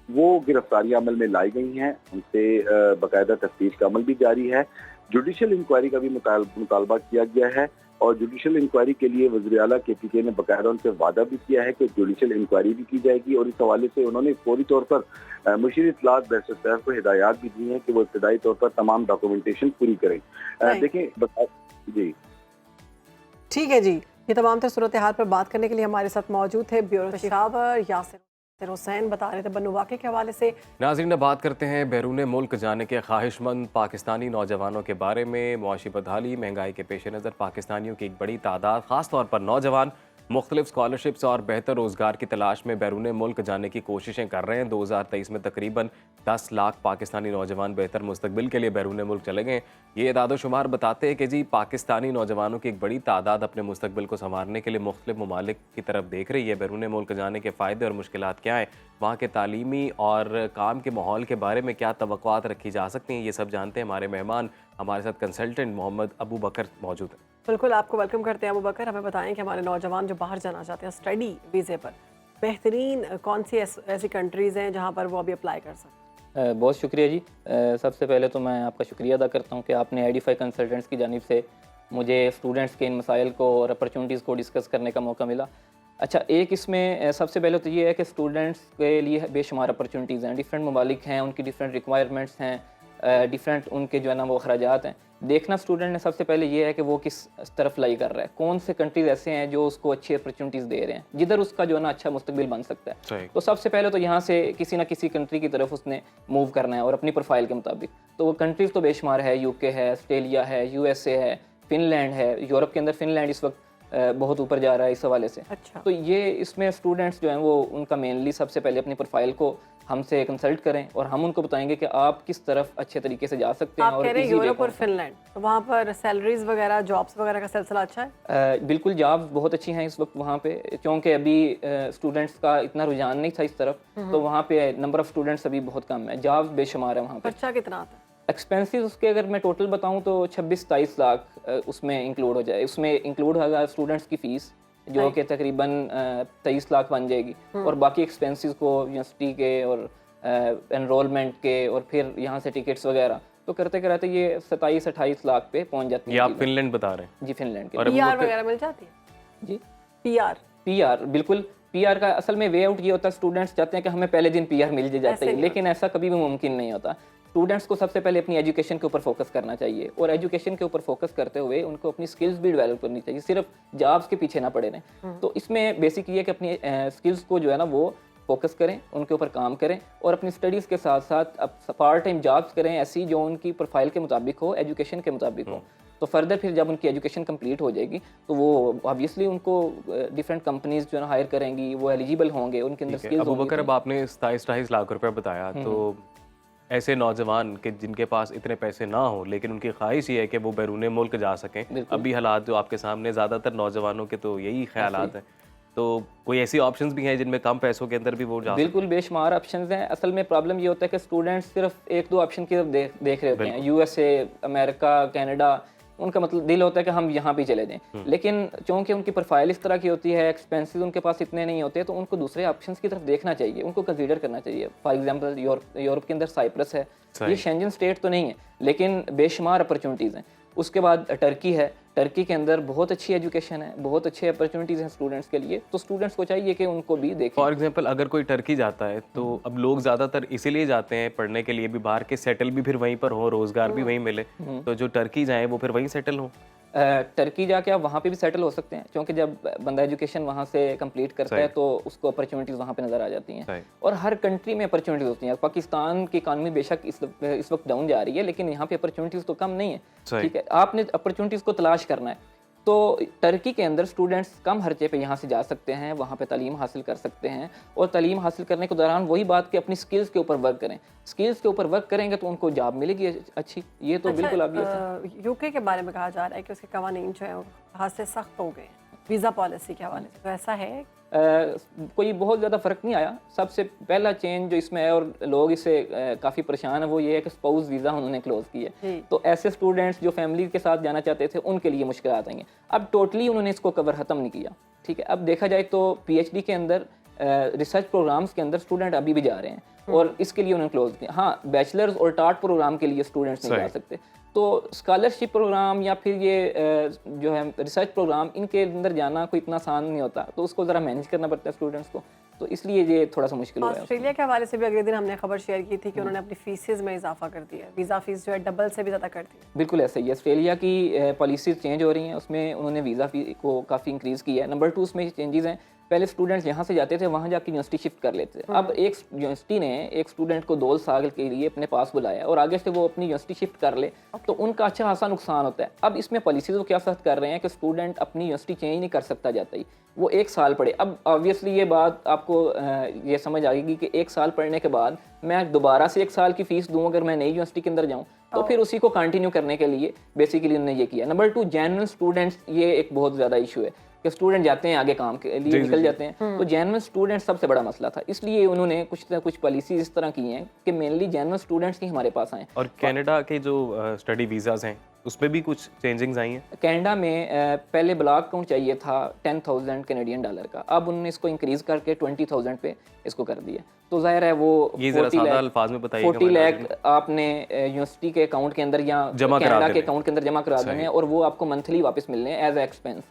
वो गिरफ्तारियाँ अमल में लाई गई हैं, उनसे बाकायदा तफ्तीश का अमल भी जारी है। जुडिशल इंक्वायरी का भी मुतालबा किया गया है और जुडिशल इंक्वायरी के लिए वज़ीर आला KPK ने बाकायदा उनसे वादा भी किया है कि जुडिशल इंक्वायरी भी की जाएगी और इस हवाले से उन्होंने फौरी तौर पर मुशीर इत्तलात बैरिस्टर सैफ को हिदायत भी दी है कि वो इब्तदाई तौर पर तमाम डॉक्यूमेंटेशन पूरी करें। देखें जी ठीक है जी, ये तमाम तर सूरत हाल पर बात करने के लिए हमारे साथ मौजूद थे ब्यूरो पेशावर यासिर हुसैन, बता रहे थे बन्नू वाक़े के हवाले से। नाज़रीन, बात करते हैं बैरून मुल्क जाने के ख्वाहिशमंद पाकिस्तानी नौजवानों के बारे में। मुआशी बदहाली, महंगाई के पेश नज़र पाकिस्तानियों की एक बड़ी तादाद, ख़ास तौर पर नौजवान मुख्तलिफ स्कॉलरशिप्स और बेहतर रोज़गार की तलाश में बैरून मुल्क जाने की कोशिशें कर रहे हैं। 2023 में तकरीबन 10 लाख पाकिस्तानी नौजवान बेहतर मुस्तकबिल के लिए बैरून मुल्क चले गए। ये इदाद शुमार बताते हैं कि जी पाकिस्तानी नौजवानों की एक बड़ी तादाद अपने मुस्तकबिल को संवारने के लिए मुख्तलिफ ममालिक की तरफ देख रही है। बैरून मुल्क जाने के फ़ायदे और मुश्किलात क्या हैं, वहाँ के तालीमी और काम के माहौल के बारे में क्या तवक्कुआत रखी जा सकती हैं, ये सब जानते हैं हमारे मेहमान। हमारे साथ कंसल्टेंट मोहम्मद अबू बकर मौजूद हैं। बिल्कुल, आपको वेलकम करते हैं अबू बकर। हमें बताएं कि हमारे नौजवान जो बाहर जाना चाहते हैं स्टडी वीज़े पर, बेहतरीन कौन सी ऐसी कंट्रीज़ हैं जहाँ पर वो अभी अप्लाई कर सकते हैं? बहुत शुक्रिया जी। सबसे पहले तो मैं आपका शुक्रिया अदा करता हूँ कि आपने आईडीफाई कंसल्टेंट्स की जानिब से मुझे स्टूडेंट्स के इन मसाइल को और अपॉर्चुनिटीज़ को डिस्कस करने का मौका मिला। अच्छा, एक इसमें सबसे पहले तो ये है कि स्टूडेंट्स के लिए बेशुमार अपॉर्चुनिटीज़ हैं, डिफरेंट ममालिक हैं, उनकी डिफरेंट रिक्वायरमेंट्स हैं, डिफरेंट उनके जो है ना वो अखराजात हैं। देखना स्टूडेंट ने सबसे पहले ये है कि वो किस तरफ लाई कर रहा है, कौन से कंट्रीज़ ऐसे हैं जो उसको अच्छी अपॉर्चुनिटीज़ दे रहे हैं, जिधर उसका जो है ना अच्छा मुस्तकबिल बन सकता है। तो सबसे पहले तो यहाँ से किसी ना किसी कंट्री की तरफ उसने मूव करना है और अपनी प्रोफाइल के मुताबिक। तो वो कंट्रीज़ तो बेशुमार है, यूके है, ऑस्ट्रेलिया है, यूएसए है, फिनलैंड है। यूरोप के अंदर फिनलैंड इस वक्त बहुत ऊपर जा रहा है इस हवाले से। अच्छा। तो ये इसमें स्टूडेंट्स जो हैं वो उनका मेनली सबसे पहले अपनी प्रोफाइल को हमसे कंसल्ट करें और हम उनको बताएंगे कि आप किस तरफ अच्छे तरीके से जा सकते हैं। आप कह रहे हैं यूरोप और फिनलैंड, तो वहाँ पर सैलरीज वगैरह, जॉब्स वगैरह का सिलसिला अच्छा है? बिल्कुल, जॉब बहुत अच्छी हैं इस वक्त वहाँ पे, क्योंकि अभी स्टूडेंट्स का इतना रुझान नहीं था इस तरफ, तो वहाँ पे नंबर ऑफ़ स्टूडेंट्स अभी बहुत कम है, जॉब बेशुमार है वहाँ पे। खर्चा कितना आता है? एक्सपेंसेस उसके अगर मैं टोटल बताऊँ तो 26-27 लाख उसमें इंक्लूड हो जाए। उसमें इंक्लूड होगा स्टूडेंट्स की फ़ीस जो कि तकरीबन 23 लाख बन जाएगी, और बाकी एक्सपेंसेस को यूनिवर्सिटी के और एनरोलमेंट के और फिर यहाँ से टिकट्स वगैरह, तो करते कराते ये 27-28 लाख पे पहुँच जाती है। ये आप फिनलैंड बता रहे हैं? जी, फिनलैंड के। पीआर वगैरह मिल जाती है? जी, पीआर बिल्कुल। पीआर का असल में वे आउट ये होता है, स्टूडेंट्स चाहते हैं कि हमें पहले दिन पीआर मिल जाते हैं, लेकिन ऐसा कभी भी मुमकिन नहीं होता। स्टूडेंट्स को सबसे पहले अपनी एजुकेशन के ऊपर फोकस करना चाहिए, और एजुकेशन के ऊपर फोकस करते हुए उनको अपनी स्किल्स भी डेवलप करनी चाहिए, सिर्फ जॉब्स के पीछे ना पड़े रहें। तो इसमें बेसिक ये है कि अपनी स्किल्स को जो है ना वो फोकस करें, उनके ऊपर काम करें, और अपनी स्टडीज़ के साथ साथ अब पार्ट टाइम जॉब्स करें ऐसी जो उनकी प्रोफाइल के मुताबिक हो, एजुकेशन के मुताबिक हो। तो फर्दर फिर जब उनकी एजुकेशन कंप्लीट हो जाएगी तो वो ऑब्वियसली उनको डिफरेंट कंपनीज जो है हायर करेंगी, वो एलिजिबल होंगे, उनके अंदर स्किल्स होंगी। अबू बकर, अब आपने 27-28 लाख रुपए बताया, तो ऐसे नौजवान के जिनके पास इतने पैसे ना हो लेकिन उनकी ख्वाहिश ये है कि वो बैरून मुल्क जा सकें, अभी हालात जो आपके सामने ज़्यादातर नौजवानों के तो यही ख्यालात हैं, तो कोई ऐसी ऑप्शंस भी हैं जिनमें कम पैसों के अंदर भी वो जा बिल्कुल बेशुमार ऑप्शंस हैं। असल में प्रॉब्लम ये होता है कि स्टूडेंट्स सिर्फ 1-2 ऑप्शन की तरफ देख रहे होते हैं, यूएसए, अमेरिका, कनाडा, उनका मतलब दिल होता है कि हम यहाँ भी चले जाएं, लेकिन चूँकि उनकी प्रोफाइल इस तरह की होती है, एक्सपेंसेस उनके पास इतने नहीं होते, तो उनको दूसरे ऑप्शंस की तरफ देखना चाहिए, उनको कंसीडर करना चाहिए। फॉर एग्जांपल यूरोप के अंदर साइप्रस है, ये शेंजन स्टेट तो नहीं है लेकिन बेशुमार अपॉर्चुनिटीज़ हैं। उसके बाद टर्की है, टर्की के अंदर बहुत अच्छी एजुकेशन है, बहुत अच्छे अपॉर्चुनिटीज़ हैं स्टूडेंट्स के लिए, तो स्टूडेंट्स को चाहिए कि उनको भी देखें। फॉर एग्जांपल अगर कोई टर्की जाता है तो अब लोग ज़्यादातर इसीलिए जाते हैं पढ़ने के लिए भी, बाहर के सेटल भी फिर वहीं पर हो, रोज़गार भी वहीं मिले, तो जो टर्की जाएँ वो फिर वहीं सेटल हो। टर्की जाके आप वहाँ पे भी सेटल हो सकते हैं, क्योंकि जब बंदा एजुकेशन वहाँ से कंप्लीट करता है तो उसको अपॉर्चुनिटीज़ वहाँ पे नज़र आ जाती हैं, और हर कंट्री में अपॉर्चुनिटीज़ होती हैं। पाकिस्तान की इकानमी बेशक इस वक्त डाउन जा रही है, लेकिन यहाँ पे अपॉर्चुनिटीज़ तो कम नहीं है, ठीक है। आपने अपॉर्चुनिटीज़ को तलाश करना है। तो टर्की के अंदर स्टूडेंट्स कम खर्चे पे यहाँ से जा सकते हैं, वहाँ पे तालीम हासिल कर सकते हैं, और तालीम हासिल करने के दौरान वही बात कि अपनी स्किल्स के ऊपर वर्क करें। स्किल्स के ऊपर वर्क करेंगे तो उनको जॉब मिलेगी अच्छी, ये तो बिल्कुल ऑब्वियस है। यूके के बारे में कहा जा रहा है कि उसके कवानीन जो है हाथ से सख्त हो गए हैं वीज़ा पॉलिसी के हवाले से, तो ऐसा है? कोई बहुत ज़्यादा फ़र्क नहीं आया। सबसे पहला चेंज जो इसमें है, और लोग इससे काफ़ी परेशान है, वो ये है कि स्पाउस वीज़ा उन्होंने क्लोज़ किया है, तो ऐसे स्टूडेंट्स जो फैमिली के साथ जाना चाहते थे उनके लिए मुश्किल आई हैं। अब टोटली उन्होंने इसको कवर ख़त्म नहीं किया, ठीक है। अब देखा जाए तो PhD के अंदर रिसर्च प्रोग्राम्स के अंदर स्टूडेंट अभी भी जा रहे हैं, और इसके लिए उन्होंने क्लोज किया। हाँ, बैचलर्स और टाट प्रोग्राम के लिए स्टूडेंट्स नहीं जा सकते, तो स्कॉलरशिप प्रोग्राम या फिर ये जो है रिसर्च प्रोग्राम, इनके अंदर जाना कोई इतना आसान नहीं होता, तो उसको ज़रा मैनेज करना पड़ता है स्टूडेंट्स को, तो इसलिए ये थोड़ा सा मुश्किल हो रहा है। ऑस्ट्रेलिया के हवाले से भी अगले दिन हमने खबर शेयर की थी कि उन्होंने अपनी फीसेस में इजाफा कर दिया है, वीज़ा फीस जो है डबल से भी ज़्यादा कर दी है। बिल्कुल ऐसा ही है, ऑस्ट्रेलिया की पॉलिसीज चेंज हो रही हैं, उसमें उन्होंने वीज़ा फी को काफ़ी इंक्रीज़ किया है। नंबर 2 उसमें चेंजेस हैं پہلے اسٹوڈنٹس یہاں سے جاتے تھے وہاں جا کے یونیورسٹی شفٹ کر لیتے تھے. اب ایک یونیورسٹی نے ایک اسٹوڈنٹ کو 2 سال کے لیے اپنے پاس بلایا اور آگے سے وہ اپنی یونیورسٹی شفٹ کر لے تو ان کا اچھا خاصا نقصان ہوتا ہے. اب اس میں پالیسیز وہ کیا سخت کر رہے ہیں کہ اسٹوڈنٹ اپنی یونیورسٹی چینج نہیں کر سکتا جاتا ہی, وہ 1 سال پڑھے. اب آبویسلی یہ بات آپ کو یہ سمجھ آئے گی کہ 1 سال پڑھنے کے بعد میں دوبارہ سے 1 سال کی فیس دوں اگر میں نئی یونیورسٹی کے اندر جاؤں تو پھر اسی کو کنٹینیو کرنے کے لیے بیسیکلی انہوں نے یہ کیا. نمبر 2, جینرل اسٹوڈنٹس, یہ ایک بہت زیادہ ایشو ہے کہ اسٹوڈنٹ جاتے ہیں آگے کام کے لیے نکل جاتے ہیں, تو جنرل اسٹوڈنٹ سب سے بڑا مسئلہ تھا. اس لیے انہوں نے کچھ پالیسیز اس طرح کی ہیں کہ مینلی جنرل اسٹوڈنٹس ہی ہمارے پاس آئیں. اور کینیڈا کے جو اسٹڈی ویزاز ہیں اس میں بھی کچھ چینجنگز آئی ہیں. کینیڈا میں پہلے بلاک اکاؤنٹ چاہیے تھا $10,000 کینیڈین کا, اب انہوں نے اس کو انکریز کر کے 20,000 پہ اس کو کر دیا. تو ظاہر ہے وہ 40 لاکھ آپ نے یونیورسٹی کے اکاؤنٹ کے اندر یا کینیڈا کے اکاؤنٹ کے اندر جمع کرا دینے ہیں اور وہ آپ کو منتھلی واپس ملنے ہیں ایز اے ایکسپینس.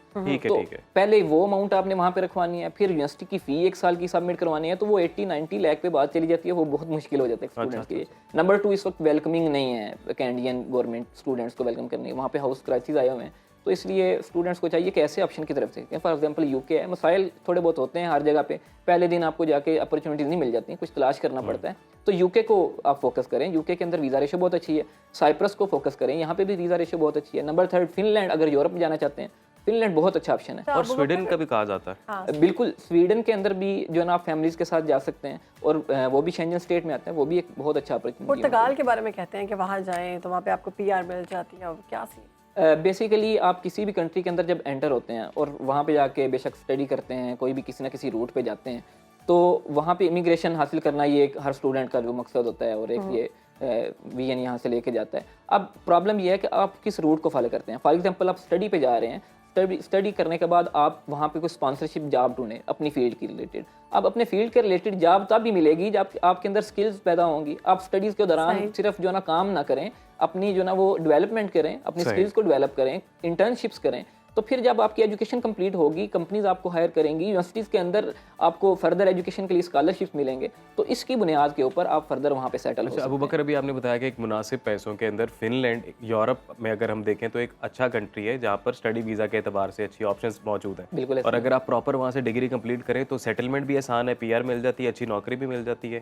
تو پہلے وہ اماؤنٹ آپ نے وہاں پہ رکھوانی ہے, پھر یونیورسٹی کی فی 1 سال کی سبمٹ کروانی ہے, تو وہ 80-90 لاکھ پہ بات چلی جاتی ہے, وہ بہت مشکل ہو جاتا ہے اسٹوڈنٹس کے لیے. نمبر 2, اس وقت ویلکمنگ نہیں ہے کینیڈین گورنمنٹ اسٹوڈنٹس کو ویلکم کرنے, وہاں پہ ہاؤس کرائسس آئے ہوئے ہیں. تو اس لیے اسٹوڈنٹس کو چاہیے کہ ایسے آپشن کی طرف سے, فار ایگزامپل یو کے ہے, مسائل تھوڑے بہت ہوتے ہیں ہر جگہ پہ, پہلے دن آپ کو جا کے اپرچونیٹیز نہیں مل جاتی, کچھ تلاش کرنا پڑتا ہے. تو یو کے کو آپ فوکس کریں, یو کے اندر ویزا ریشو بہت اچھی ہے. سائپرس کو فوکس کریں, یہاں پہ بھی ویزا ریشو بہت اچھی ہے. نمبر 3, فن لینڈ, اگر یورپ جانا چاہتے ہیں فن لینڈ بہت اچھا آپشن ہے. اور سویڈن کا بھی کہا جاتا ہے. بالکل, سویڈن کے اندر بھی جو ہے نا آپ فیملیز کے ساتھ جا سکتے ہیں اور وہ بھی شینجن اسٹیٹ میں آتے ہیں, وہ بھی ایک بہت اچھا اپرچونیٹی ہے. پرتگال کے بارے میں کہتے ہیں کہ وہاں جائیں تو وہاں پہ آپ کو PR مل جاتی ہے, کیا سی بیسیکلی آپ کسی بھی کنٹری کے اندر جب انٹر ہوتے ہیں اور وہاں پہ جا کے بے شک اسٹڈی کرتے ہیں, کوئی بھی کسی نہ کسی روٹ پہ جاتے ہیں, تو وہاں پہ امیگریشن حاصل کرنا یہ ایک ہر اسٹوڈنٹ کا جو مقصد ہوتا ہے, اور ایک یہ ویژن یہاں سے لے کے جاتا ہے. اب پرابلم یہ ہے کہ آپ کس روٹ کو فالو کرتے ہیں. فار ایگزامپل آپ اسٹڈی پہ جا رہے ہیں, اسٹڈی کرنے کے بعد آپ وہاں پہ کوئی اسپانسرشپ جاب ڈھونڈیں اپنی فیلڈ کی ریلیٹڈ. اب اپنے فیلڈ کے ریلیٹڈ جاب تب بھی ملے گی جب آپ کے اندر سکلز پیدا ہوں گی. آپ اسٹڈیز کے دوران صرف جو نا کام نہ کریں, اپنی جو نا وہ ڈیولپمنٹ کریں, اپنی سکلز کو ڈیولپ کریں, انٹرنشپس کریں. تو پھر جب آپ کی ایجوکیشن کمپلیٹ ہوگی, کمپنیز آپ کو ہائر کریں گی, یونیورسٹیز کے اندر آپ کو فردر ایجوکیشن کے لیے اسکالرشپس ملیں گے, تو اس کی بنیاد کے اوپر آپ فردر وہاں پہ سیٹل ہو سکتے ہیں. ابو بکر, ابھی آپ نے بتایا کہ ایک مناسب پیسوں کے اندر فن لینڈ یورپ میں اگر ہم دیکھیں تو ایک اچھا کنٹری ہے جہاں پر اسٹڈی ویزا کے اعتبار سے اچھی آپشنس موجود ہیں. بالکل, اور اگر آپ پراپر وہاں سے ڈگری کمپلیٹ کریں تو سیٹلمنٹ بھی آسان ہے, PR مل جاتی ہے, اچھی نوکری بھی مل جاتی ہے.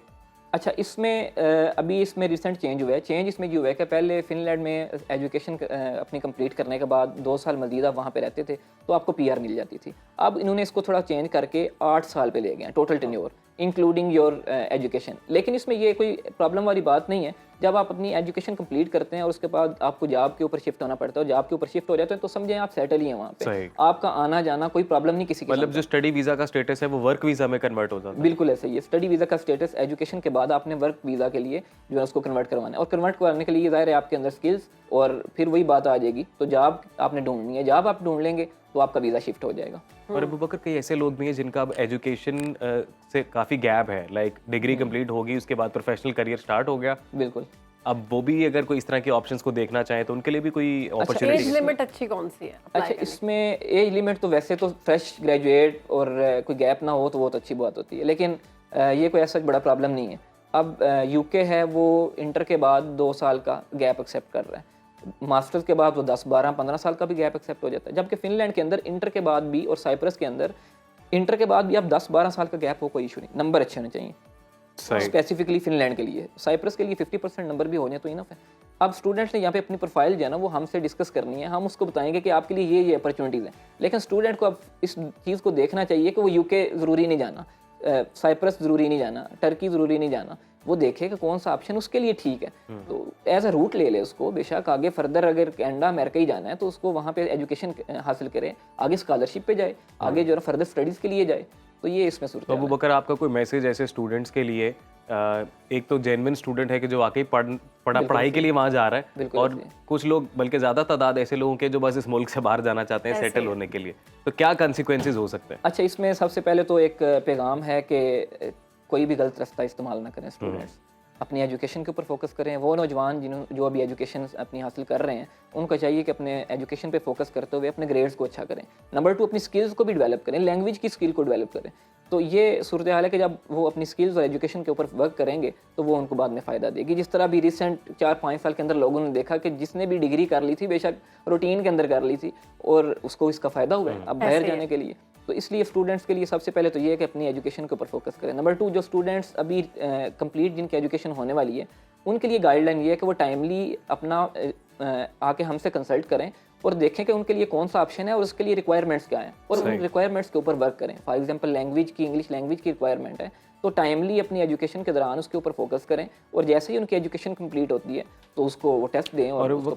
اچھا, اس میں ابھی اس میں ریسنٹ چینج ہوا ہے. چینج اس میں یہ ہوا ہے کہ پہلے فن لینڈ میں ایجوکیشن اپنی کمپلیٹ کرنے کے بعد 2 سال مزید آپ وہاں پہ رہتے تھے تو آپ کو PR مل جاتی تھی. اب انہوں نے اس کو تھوڑا چینج کر کے 8 سال پہ لے گئے ہیں total tenure including your education. لیکن اس میں یہ کوئی پرابلم والی بات نہیں ہے. جب آپ اپنی ایجوکیشن کمپلیٹ کرتے ہیں اور اس کے بعد آپ کو جاب کے اوپر شفٹ ہونا پڑتا ہے, اور جاب کے اوپر شفٹ ہو جاتے ہیں تو سمجھیں آپ سیٹل ہی ہیں وہاں پہ, آپ کا آنا جانا کوئی پرابلم نہیں کسی کے. مطلب جو اسٹڈی ویزا کا اسٹیٹس ہے وہ ورک ویزا میں کنورٹ ہو جاتا ہے. بالکل ایسا ہی ہے. اسٹڈی ویزا کا اسٹیٹس ایجوکیشن کے بعد آپ نے ورک ویزا کے لیے جو ہے اس کو کنورٹ کروانا ہے, اور کنورٹ کروانے کے لیے ظاہر ہے آپ کے اندر اسکلز, اور پھر وہی بات آ جائے گی تو جاب آپ نے ڈھونڈنی ہے. جاب آپ ڈھونڈ لیں گے تو آپ کا ویزا شفٹ ہو جائے گا. اور ابو بکر, کئی ایسے لوگ بھی ہیں جن کا اب ایجوکیشن سے کافی گیپ ہے, لائک ڈگری کمپلیٹ ہوگی اس کے بعد پروفیشنل کریئر سٹارٹ ہو گیا. بالکل, اب وہ بھی اگر کوئی اس طرح کے آپشنس کو دیکھنا چاہیں تو ان کے لیے بھی کوئی اپرچونیٹی. ایج لمٹ اچھی کون سی ہے؟ اچھا, اس میں ایج لمٹ تو ویسے تو فریش گریجویٹ اور کوئی گیپ نہ ہو تو بہت اچھی بات ہوتی ہے, لیکن یہ کوئی ایسا بڑا پرابلم نہیں ہے. اب یو کے ہے وہ انٹر کے بعد 2 سال کا گیپ ایکسیپٹ کر رہا ہے, ماسٹرز کے بعد وہ 10, 12, 15 سال کا بھی گیپ ایکسیپٹ ہو جاتا ہے. جبکہ فن لینڈ کے اندر انٹر کے بعد بھی اور سائپرس کے اندر انٹر کے بعد بھی آپ 10, 12 سال کا گیپ ہو, کوئی ایشو نہیں, نمبر اچھے ہونے چاہیے. اسپیسیفکلی فن لینڈ کے لیے, سائپرس کے لیے 50% نمبر بھی ہو جائے تو انف ہے. اب اسٹوڈنٹس نے یہاں پہ اپنی پروفائل جو ہے نا وہ ہم سے ڈسکس کرنی ہے, ہم اس کو بتائیں گے کہ آپ کے لیے یہ اپرچونیٹیز ہیں. لیکن اسٹوڈنٹ کو اب اس چیز کو دیکھنا چاہیے کہ وہ یو کے ضروری نہیں جانا, سائپرس ضروری نہیں جانا, ٹرکی ضروری نہیں جانا, وہ دیکھے کہ کون سا آپشن اس کے لیے ٹھیک ہے. تو ایز اے روٹ لے لے اس کو, بے شک آگے فردر اگر کینیڈا امریکہ ہی جانا ہے تو اس کو وہاں پہ ایجوکیشن حاصل کرے, آگے اسکالرشپ پہ جائے, آگے جو ہے فردر اسٹڈیز کے لیے جائے. تو یہ اس میں صورت. ابو بکر, آپ کا کوئی میسج ایسے اسٹوڈنٹس کے لیے, ایک تو جینوئن اسٹوڈنٹ ہے کہ جو واقعی پڑھائی کے لیے وہاں جا رہا ہے, اور کچھ لوگ بلکہ زیادہ تعداد ایسے لوگوں کے جو بس اس ملک سے باہر جانا چاہتے ہیں سیٹل ہونے کے لیے, تو کیا کنسیکوینسز ہو سکتے ہیں؟ اچھا, اس میں سب سے پہلے تو ایک پیغام ہے کہ کوئی بھی غلط راستہ استعمال نہ کریں. اسٹوڈنٹس اپنی ایجوکیشن کے اوپر فوکس کریں. وہ نوجوان جو ابھی ایجوکیشن اپنی حاصل کر رہے ہیں ان کو چاہیے کہ اپنے ایجوکیشن پہ فوکس کرتے ہوئے اپنے گریڈس کو اچھا کریں. نمبر 2, اپنی اسکلز کو بھی ڈیولپ کریں, لینگویج کی اسکل کو ڈیولپ کریں. تو یہ صورتحال ہے کہ جب وہ اپنی اسکلز اور ایجوکیشن کے اوپر ورک کریں گے تو وہ ان کو بعد میں فائدہ دے گی. جس طرح بھی ریسنٹ 4-5 سال کے اندر لوگوں نے دیکھا کہ جس نے بھی ڈگری کر لی تھی بے شک روٹین کے اندر کر لی تھی اور اس کو اس کا فائدہ ہوا ہے اب باہر جانے کے لیے. تو اس لیے اسٹوڈنٹس کے لیے سب سے پہلے تو یہ ہے کہ اپنی ایجوکیشن کے اوپر فوکس کریں. نمبر 2 جو اسٹوڈنٹس ابھی کمپلیٹ جن کی ایجوکیشن ہونے والی ہے ان کے لیے گائیڈ لائن یہ ہے کہ وہ ٹائملی اپنا آ کے ہم سے کنسلٹ کریں اور دیکھیں کہ ان کے لیے کون سا آپشن ہے اور اس کے لیے ریکوائرمنٹس کیا ہیں اور ان ریکوائرمنٹس کے اوپر ورک کریں. فار ایگزامپل لینگویج کی انگلش لینگویج کی ریکوائرمنٹ ہے تو ٹائملی اپنی ایجوکیشن کے دوران اس کے اوپر فوکس کریں اور جیسے ہی ان کی ایجوکیشن کمپلیٹ ہوتی ہے تو اس کو وہ ٹیسٹ دیں اور وہ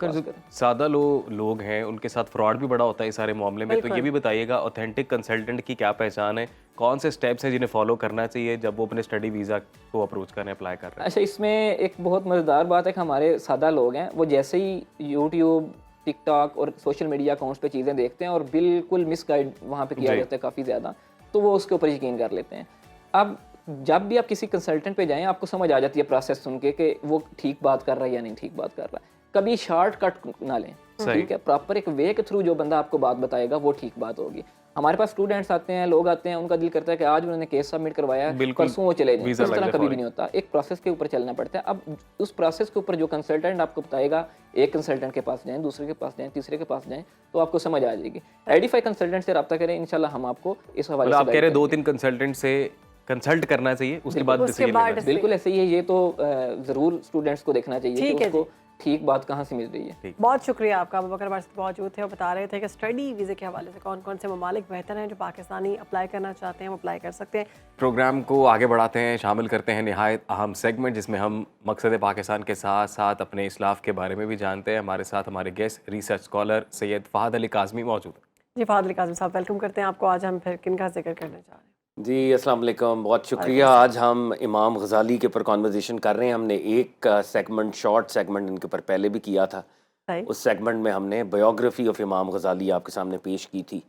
سادہ لوگ ہیں ان کے ساتھ فراڈ بھی بڑا ہوتا ہے اس سارے معاملے میں, تو یہ بھی بتائیے گا اوتھینٹک کنسلٹنٹ کی کیا پہچان ہے, کون سے اسٹیپس ہیں جنہیں فالو کرنا چاہیے جب وہ اپنے اسٹڈی ویزا کو اپروچ کرنے اپلائی کر رہے ہیں؟ اچھا, اس میں ایک بہت مزیدار بات ہے کہ ہمارے سادہ لوگ ہیں وہ جیسے ہی یوٹیوب ٹک ٹاک اور سوشل میڈیا اکاؤنٹس پہ چیزیں دیکھتے ہیں اور بالکل مس گائیڈ وہاں پہ کیا جاتا ہے کافی زیادہ, تو وہ اس کے اوپر یقین کر لیتے ہیں. اب جب بھی آپ کسی کنسلٹنٹ پہ جائیں آپ کو سمجھ آ جاتی ہے پروسیس سن کے کہ وہ ٹھیک بات کر رہا ہے یا نہیں ٹھیک بات کر رہا ہے. کبھی شارٹ کٹ نہ لیں, ٹھیک ہے, پراپر ایک وے کے تھرو جو بندہ آپ کو بات بتائے گا وہ ٹھیک بات ہوگی. ہمارے پاس اسٹوڈنٹس آتے ہیں, لوگ آتے ہیں, ان کا دل کرتا ہے کہ آج انہوں نے کیس سبمٹ کروایا ہے پرسوں وہ چلے جائیں, اس طرح کبھی بھی نہیں ہوتا. ایک پروسیس کے اوپر چلنا پڑتا ہے. اب اس پروسیس کے اوپر جو کنسلٹنٹ آپ کو بتائے گا, ایک کنسلٹنٹ کے پاس جائیں, دوسرے کے پاس جائیں, تیسرے کے پاس جائیں, تو آپ کو سمجھ آ جائے گی. ایڈیفائی کنسلٹنٹ سے رابطہ کریں, انشاءاللہ ہم آپ کو اس حوالے سے آپ کہہ رہے 2-3 کنسلٹنٹ سے کنسلٹ کرنا چاہیے, اس کے بعد ڈیسیژن لینا ہے. بالکل ایسے ہی ہے, یہ تو ضرور اسٹوڈنٹس کو دیکھنا چاہیے کہ اس کو ٹھیک بات کہاں سے مل رہی ہے. بہت شکریہ آپ کا. ابوبکر ہمارے ساتھ موجود تھے اور بتا رہے تھے کہ اسٹڈی ویزے کے حوالے سے کون کون سے ممالک بہتر ہیں جو پاکستانی اپلائی کرنا چاہتے ہیں وہ اپلائی کر سکتے ہیں. پروگرام کو آگے بڑھاتے ہیں, شامل کرتے ہیں نہایت اہم سیگمنٹ جس میں ہم مقصد پاکستان کے ساتھ ساتھ اپنے اسلاف کے بارے میں بھی جانتے ہیں. ہمارے ساتھ ہمارے گیسٹ ریسرچ اسکالر سید فہد علی کاظمی موجود ہیں. جی فہد علی کاظمی صاحب ویلکم کرتے ہیں آپ کو. آج ہم پھر کن کا ذکر کرنا چاہ رہے ہیں؟ جی السلام علیکم, بہت شکریہ. آج ہم امام غزالی کے اوپر کانورزیشن کر رہے ہیں. ہم نے ایک سیگمنٹ شارٹ سیگمنٹ ان کے اوپر پہلے بھی کیا تھا. اس سیگمنٹ میں ہم نے بایوگرافی آف امام غزالی آپ کے سامنے پیش کی تھی.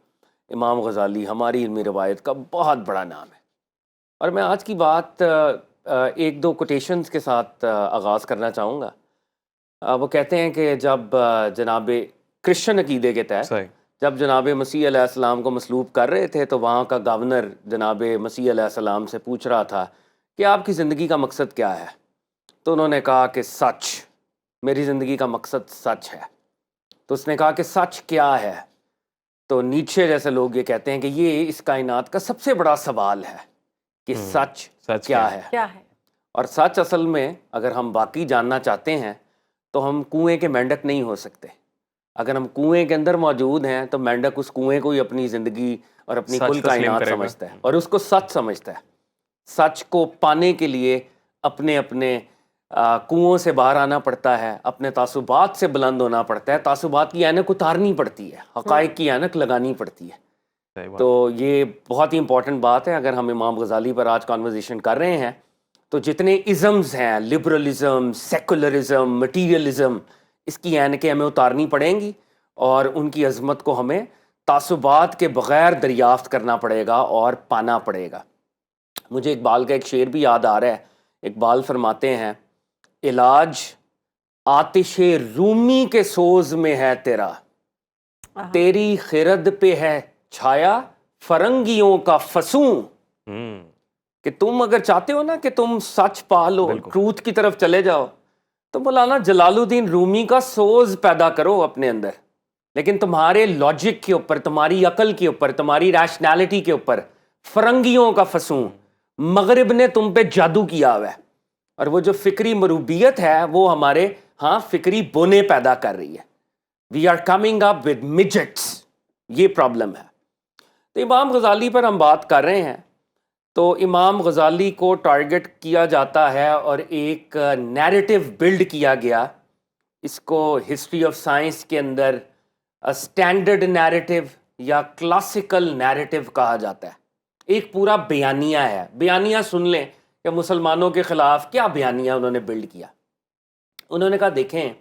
امام غزالی ہماری علمی روایت کا بہت بڑا نام ہے, اور میں آج کی بات 1-2 کوٹیشنز کے ساتھ آغاز کرنا چاہوں گا. وہ کہتے ہیں کہ جب جناب کرسچن عقیدے کے تحت جب جناب مسیح علیہ السلام کو مصلوب کر رہے تھے تو وہاں کا گورنر جناب مسیح علیہ السلام سے پوچھ رہا تھا کہ آپ کی زندگی کا مقصد کیا ہے, تو انہوں نے کہا کہ سچ, میری زندگی کا مقصد سچ ہے. تو اس نے کہا کہ سچ کیا ہے, تو نیچے جیسے لوگ یہ کہتے ہیں کہ یہ اس کائنات کا سب سے بڑا سوال ہے کہ سچ کیا ہے. اور سچ اصل میں اگر ہم واقعی جاننا چاہتے ہیں تو ہم کنویں کے مینڈک نہیں ہو سکتے. اگر ہم کنویں کے اندر موجود ہیں تو مینڈک اس کنویں کو ہی اپنی زندگی اور اپنی کل کائنات سمجھتا ہے اور اس کو سچ سمجھتا ہے. سچ کو پانے کے لیے اپنے اپنے کنووں سے باہر آنا پڑتا ہے, اپنے تعصبات سے بلند ہونا پڑتا ہے, تعصبات کی اینک اتارنی پڑتی ہے, حقائق کی اینک لگانی پڑتی ہے. تو یہ بہت ہی امپورٹنٹ بات ہے. اگر ہم امام غزالی پر آج کانورزیشن کر رہے ہیں تو جتنے ازمز ہیں, لبرلزم, سیکولرزم, مٹیریلزم, اس کی اینکیں ہمیں اتارنی پڑیں گی اور ان کی عظمت کو ہمیں تعصبات کے بغیر دریافت کرنا پڑے گا اور پانا پڑے گا. مجھے اقبال کا ایک شعر بھی یاد آ رہا ہے. اقبال فرماتے ہیں, علاج آتش رومی کے سوز میں ہے تیرا, تیری خرد پہ ہے چھایا فرنگیوں کا فسوں. کہ تم اگر چاہتے ہو نا کہ تم سچ پالو, ٹروتھ کی طرف چلے جاؤ, تو مولانا جلال الدین رومی کا سوز پیدا کرو اپنے اندر, لیکن تمہارے لاجک کے اوپر, تمہاری عقل کے اوپر, تمہاری ریشنالٹی کے اوپر فرنگیوں کا فسوں. مغرب نے تم پہ جادو کیا ہوا ہے, اور وہ جو فکری مروبیت ہے وہ ہمارے فکری بونے پیدا کر رہی ہے. We are coming up with midgets, یہ پرابلم ہے. تو امام غزالی پر ہم بات کر رہے ہیں, تو امام غزالی کو ٹارگٹ کیا جاتا ہے اور ایک نیریٹو بلڈ کیا گیا. اس کو ہسٹری آف سائنس کے اندر اسٹینڈرڈ نیریٹو یا کلاسیکل نیریٹو کہا جاتا ہے. ایک پورا بیانیہ ہے. بیانیہ سن لیں کہ مسلمانوں کے خلاف کیا بیانیہ انہوں نے بلڈ کیا. انہوں نے کہا دیکھیں,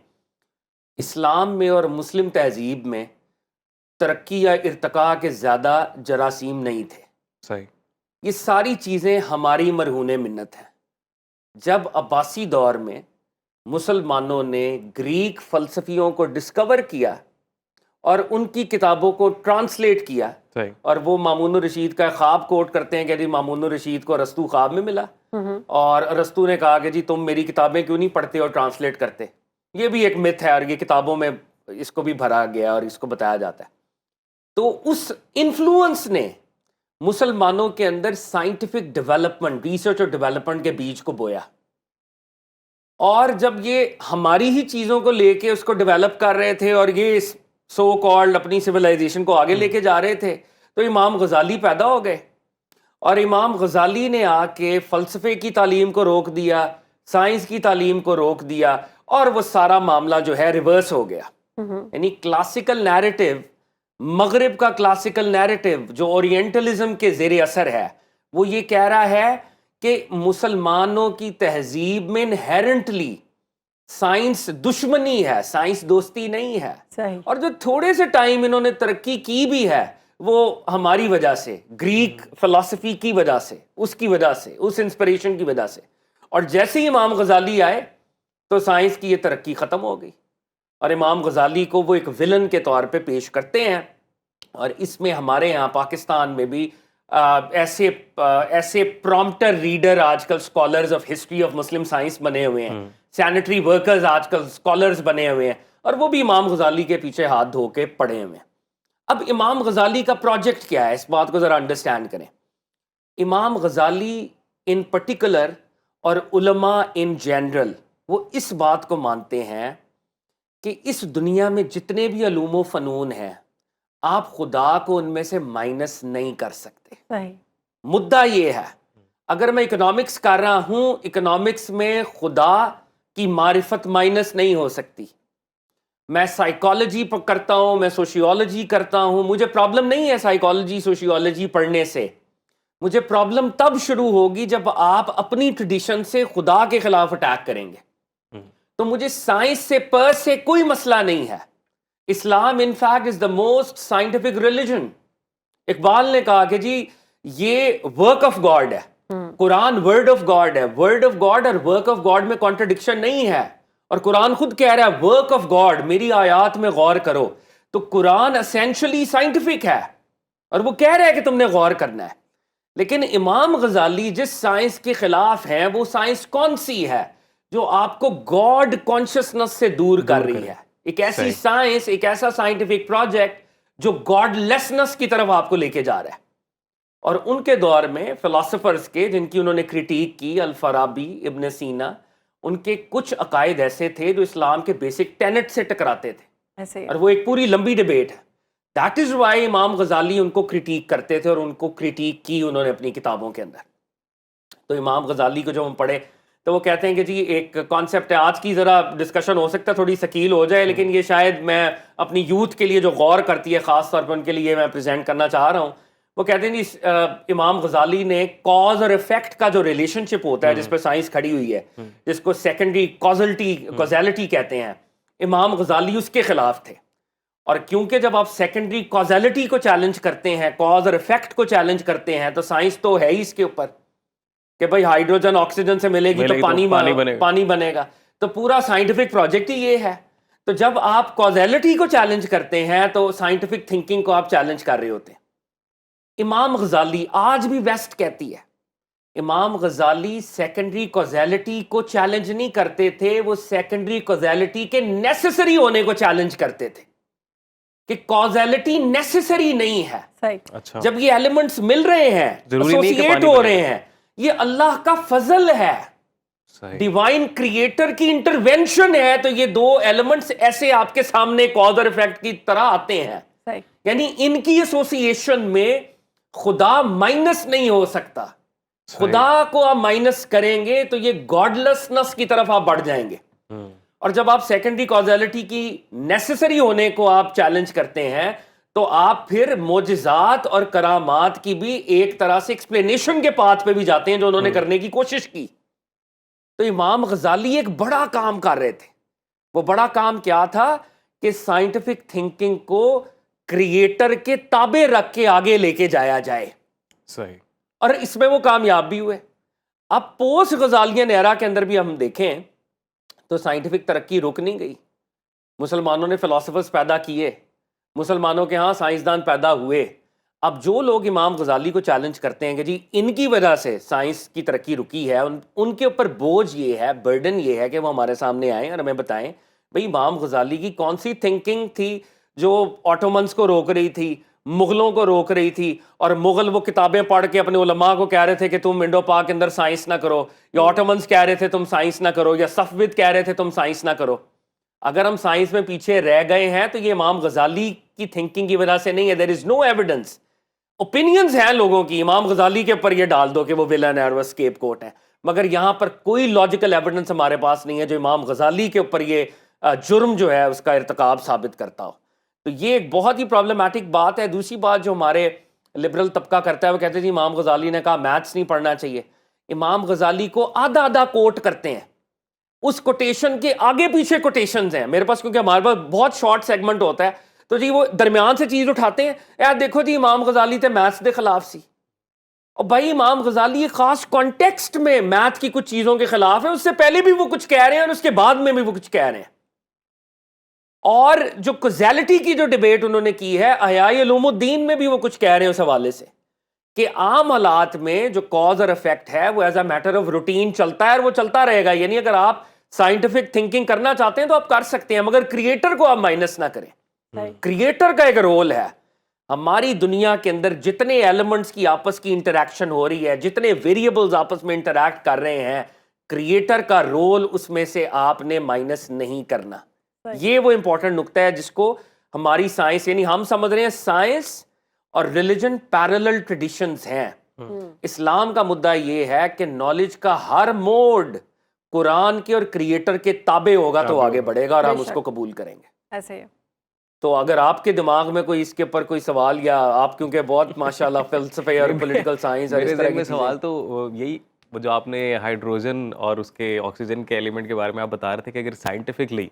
اسلام میں اور مسلم تہذیب میں ترقی یا ارتقاء کے زیادہ جراثیم نہیں تھے. صحیح. یہ ساری چیزیں ہماری مرہون منت ہیں. جب عباسی دور میں مسلمانوں نے گریک فلسفیوں کو ڈسکور کیا اور ان کی کتابوں کو ٹرانسلیٹ کیا, اور وہ مامون الرشید کا خواب کوٹ کرتے ہیں کہ جی مامون الرشید کو ارسطو خواب میں ملا, اور ارسطو نے کہا کہ جی تم میری کتابیں کیوں نہیں پڑھتے اور ٹرانسلیٹ کرتے. یہ بھی ایک متھ ہے اور یہ کتابوں میں اس کو بھی بھرا گیا اور اس کو بتایا جاتا ہے. تو اس انفلوئنس نے मुसलमानों के अंदर साइंटिफिक डेवलपमेंट, रिसर्च और डेवलपमेंट के बीज को बोया, और जब ये हमारी ही चीज़ों को लेके उसको डेवलप कर रहे थे और ये सो कॉल्ड अपनी सिविलाइजेशन को आगे लेके जा रहे थे, तो इमाम गजाली पैदा हो गए। और इमाम गजाली ने आके फ़लसफ़े की तालीम को रोक दिया, साइंस की तालीम को रोक दिया, और वो सारा मामला जो है रिवर्स हो गया। यानी क्लासिकल नैरेटिव, मगरिब का क्लासिकल नैरेटिव जो ओरिएंटलिज्म के ज़ेर असर है, वो ये कह रहा है कि मुसलमानों की तहजीब में इनहेरेंटली साइंस दुश्मनी है, साइंस दोस्ती नहीं है। सही। और जो थोड़े से टाइम इन्होंने तरक्की की भी है वो हमारी वजह से, ग्रीक फिलॉसफी की वजह से, उसकी वजह से, उस इंस्पिरेशन की वजह से। और जैसे ही इमाम गजाली आए तो साइंस की ये तरक्की ख़त्म हो गई, और इमाम गजाली को वो एक विलन के तौर पे पेश करते हैं। और इसमें हमारे यहाँ पाकिस्तान में भी ऐसे प्रॉम्प्टर रीडर आजकल scholars of history of Muslim science बने हुए हैं, सैनिटरी वर्कर्स आजकल स्कॉलर्स बने हुए हैं, और वो भी इमाम गजाली के पीछे हाथ धो के पड़े हुए हैं। अब इमाम गजाली का प्रोजेक्ट क्या है, इस बात को ज़रा अंडरस्टैंड करें। इमाम गजाली इन पर्टिकुलर और उलमा इन जनरल वो इस बात को मानते हैं कि इस दुनिया में जितने भी अलूम फ़नून हैं, आप खुदा को उनमें से माइनस नहीं कर सकते। सही। मुद्दा ये है, अगर मैं इकोनॉमिक्स कर रहा हूँ, इकोनॉमिक्स में खुदा की मारिफत माइनस नहीं हो सकती। मैं साइकोलॉजी करता हूँ, मैं सोशियोलॉजी करता हूँ, मुझे प्रॉब्लम नहीं है साइकोलॉजी सोशियोलॉजी पढ़ने से। मुझे प्रॉब्लम तब शुरू होगी जब आप अपनी ट्रेडिशन से खुदा के खिलाफ अटैक करेंगे। तो मुझे साइंस से पर से कोई मसला नहीं है। Islam in fact is the most scientific religion. Iqbal ने कहा कि जी ये वर्क ऑफ गॉड है, कुरान वर्ड ऑफ गॉड है। वर्ड ऑफ गॉड और वर्क ऑफ गॉड में कॉन्ट्रडिक्शन नहीं है, और कुरान खुद कह रहा है वर्क ऑफ गॉड, मेरी आयात में गौर करो। तो कुरान एसेंशियली साइंटिफिक है और वो कह रहा है कि तुमने गौर करना है। लेकिन इमाम गजाली जिस साइंस के खिलाफ हैं, वो साइंस कौन सी है जो आपको गॉड कॉन्शियसनेस से दूर कर रही है। एक ऐसी साइंस, एक ऐसा साइंटिफिक प्रोजेक्ट जो गॉडलेसनेस की तरफ आपको लेके जा रहा है। और उनके दौर में फिलोसोफर्स के जिनकी उन्होंने क्रिटिक की, अल-फराबी, इब्न सीना, उनके कुछ अकायद ऐसे थे जो इस्लाम के बेसिक टेनेट से टकराते थे, ऐसे। और वो एक पूरी लंबी डिबेट है। दैट इज वाई इमाम गजाली उनको क्रिटिक करते थे, और उनको क्रिटिक की उन्होंने अपनी किताबों के अंदर। तो इमाम गजाली को जब हम पढ़े तो वो कहते हैं कि जी एक कॉन्सेप्ट है, आज की ज़रा डिस्कशन हो सकता है थोड़ी शकील हो जाए, लेकिन ये शायद मैं अपनी यूथ के लिए जो गौर करती है ख़ास तौर पर उनके लिए मैं प्रेजेंट करना चाह रहा हूँ। वो कहते हैं जी इमाम गजाली ने कॉज और इफेक्ट का जो रिलेशनशिप होता है जिस पर साइंस खड़ी हुई है, जिसको सेकेंडरी कॉजैलिटी कहते हैं, इमाम गजाली उसके खिलाफ थे। और क्योंकि जब आप सेकेंडरी कॉजैलिटी को चैलेंज करते हैं, कॉज और इफेक्ट को चैलेंज करते हैं, तो साइंस तो है ही इसके ऊपर कि भाई हाइड्रोजन ऑक्सीजन से मिलेगी तो पानी बनेगा। तो पूरा साइंटिफिक प्रोजेक्ट ही ये है। तो जब आप कॉजैलिटी को चैलेंज करते हैं तो साइंटिफिक थिंकिंग को आप चैलेंज कर रहे होते हैं। इमाम गजाली, आज भी वेस्ट कहती है, इमाम गजाली सेकेंडरी कॉजैलिटी को चैलेंज नहीं करते थे, वो सेकेंडरी कॉजैलिटी के नेसेसरी होने को चैलेंज करते थे कि कॉजैलिटी नेसेसरी नहीं है। अच्छा। जब ये एलिमेंट्स मिल रहे हैं, एसोसिएट हो रहे हैं, ये अल्लाह का फजल है, डिवाइन क्रिएटर की इंटरवेंशन है। तो ये दो एलिमेंट्स ऐसे आपके सामने कॉज और इफेक्ट की तरह आते हैं, यानी इनकी एसोसिएशन में खुदा माइनस नहीं हो सकता। खुदा को आप माइनस करेंगे तो ये गॉडलेसनेस की तरफ आप बढ़ जाएंगे। और जब आप सेकेंडरी कॉजैलिटी की नेसेसरी होने को आप चैलेंज करते हैं तो आप फिर मोजिजात और करामात की भी एक तरह से एक्सप्लेनेशन के पाथ पे भी जाते हैं जो उन्होंने करने की कोशिश की। तो इमाम गजाली एक बड़ा काम कर रहे थे। वो बड़ा काम क्या था कि साइंटिफिक थिंकिंग को क्रिएटर के ताबे रख के आगे लेके जाया जाए। सही। और इसमें वो कामयाब भी हुए। अब पोस्ट गजालियन एरा के अंदर भी हम देखें तो साइंटिफिक तरक्की रुक नहीं गई। मुसलमानों ने फिलोसफर्स पैदा किए, मुसलमानों के यहाँ साइंसदान पैदा हुए। अब जो लोग इमाम गजाली को चैलेंज करते हैं कि जी इनकी वजह से साइंस की तरक्की रुकी है, उनके ऊपर बोझ ये है, बर्डन ये है कि वो हमारे सामने आएँ और हमें बताएं भाई इमाम गजाली की कौन सी थिंकिंग थी जो ऑटोमन्स को रोक रही थी, مغلوں کو روک رہی تھی, اور مغل وہ کتابیں پڑھ کے اپنے علماء کو کہہ رہے تھے کہ تم انڈو پاک کے اندر سائنس نہ کرو, یا آٹومنز کہہ رہے تھے تم سائنس نہ کرو, یا صفوید کہہ رہے تھے تم سائنس نہ کرو. اگر ہم سائنس میں پیچھے رہ گئے ہیں تو یہ امام غزالی کی تھنکنگ کی وجہ سے نہیں ہے. دیر از نو ایویڈنس. اوپینینز ہیں لوگوں کی, امام غزالی کے اوپر یہ ڈال دو کہ وہ ویلن ہے اور وہ اسکیپ کوٹ ہے, مگر یہاں پر کوئی لاجیکل ایویڈنس ہمارے پاس نہیں ہے جو امام غزالی کے اوپر یہ جرم جو ہے اس کا ارتکاب ثابت کرتا ہو. تو یہ ایک بہت ہی پرابلمٹک بات ہے. دوسری بات جو ہمارے لبرل طبقہ کرتا ہے وہ کہتے ہیں جی امام غزالی نے کہا میتھس نہیں پڑھنا چاہیے. امام غزالی کو آدھا آدھا کوٹ کرتے ہیں, اس کوٹیشن کے آگے پیچھے کوٹیشنز ہیں میرے پاس, کیونکہ ہمارے پاس بہت شارٹ سیگمنٹ ہوتا ہے, تو جی وہ درمیان سے چیز اٹھاتے ہیں, یار دیکھو جی امام غزالی تے میتھس دے خلاف سی. اور بھائی امام غزالی ایک خاص کانٹیکسٹ میں میتھ کی کچھ چیزوں کے خلاف ہے, اس سے پہلے بھی وہ کچھ کہہ رہے ہیں اور اس کے بعد میں بھی وہ کچھ کہہ رہے ہیں. اور جو کوزیلٹی کی جو ڈیبیٹ انہوں نے کی ہے احیاء علوم الدین میں بھی وہ کچھ کہہ رہے ہیں اس حوالے سے کہ عام حالات میں جو کاز اور افیکٹ ہے وہ as a matter of routine چلتا ہے اور وہ چلتا رہے گا. یعنی اگر آپ سائنٹیفک تھنکنگ کرنا چاہتے ہیں تو آپ کر سکتے ہیں, مگر کریٹر کو آپ مائنس نہ کریں. کریٹر کا ایک رول ہے. ہماری دنیا کے اندر جتنے ایلیمنٹس کی آپس کی انٹریکشن ہو رہی ہے, جتنے ویریبلز آپس میں انٹریکٹ کر رہے ہیں, کریٹر کا رول اس میں سے آپ نے مائنس نہیں کرنا. یہ وہ امپورٹنٹ نقطہ ہے جس کو ہماری سائنس, یعنی ہم سمجھ رہے ہیں سائنس اور ریلیجن پیرلل ٹریڈیشنز ہیں. اسلام کا مدعا یہ ہے کہ نالج کا ہر موڈ قرآن کے اور کریٹر کے تابع ہوگا تو آگے بڑھے گا اور ہم اس کو قبول کریں گے. ایسے تو اگر آپ کے دماغ میں کوئی اس کے اوپر کوئی سوال, یا آپ کیونکہ بہت ماشاءاللہ فلسفے اور پولیٹیکل سائنس اور اس طرح کے سوال, تو یہی جو آپ نے ہائیڈروجن اور اس کے آکسیجن کے ایلیمنٹ کے بارے میں آپ بتا رہے تھے کہ اگر سائنٹیفکلی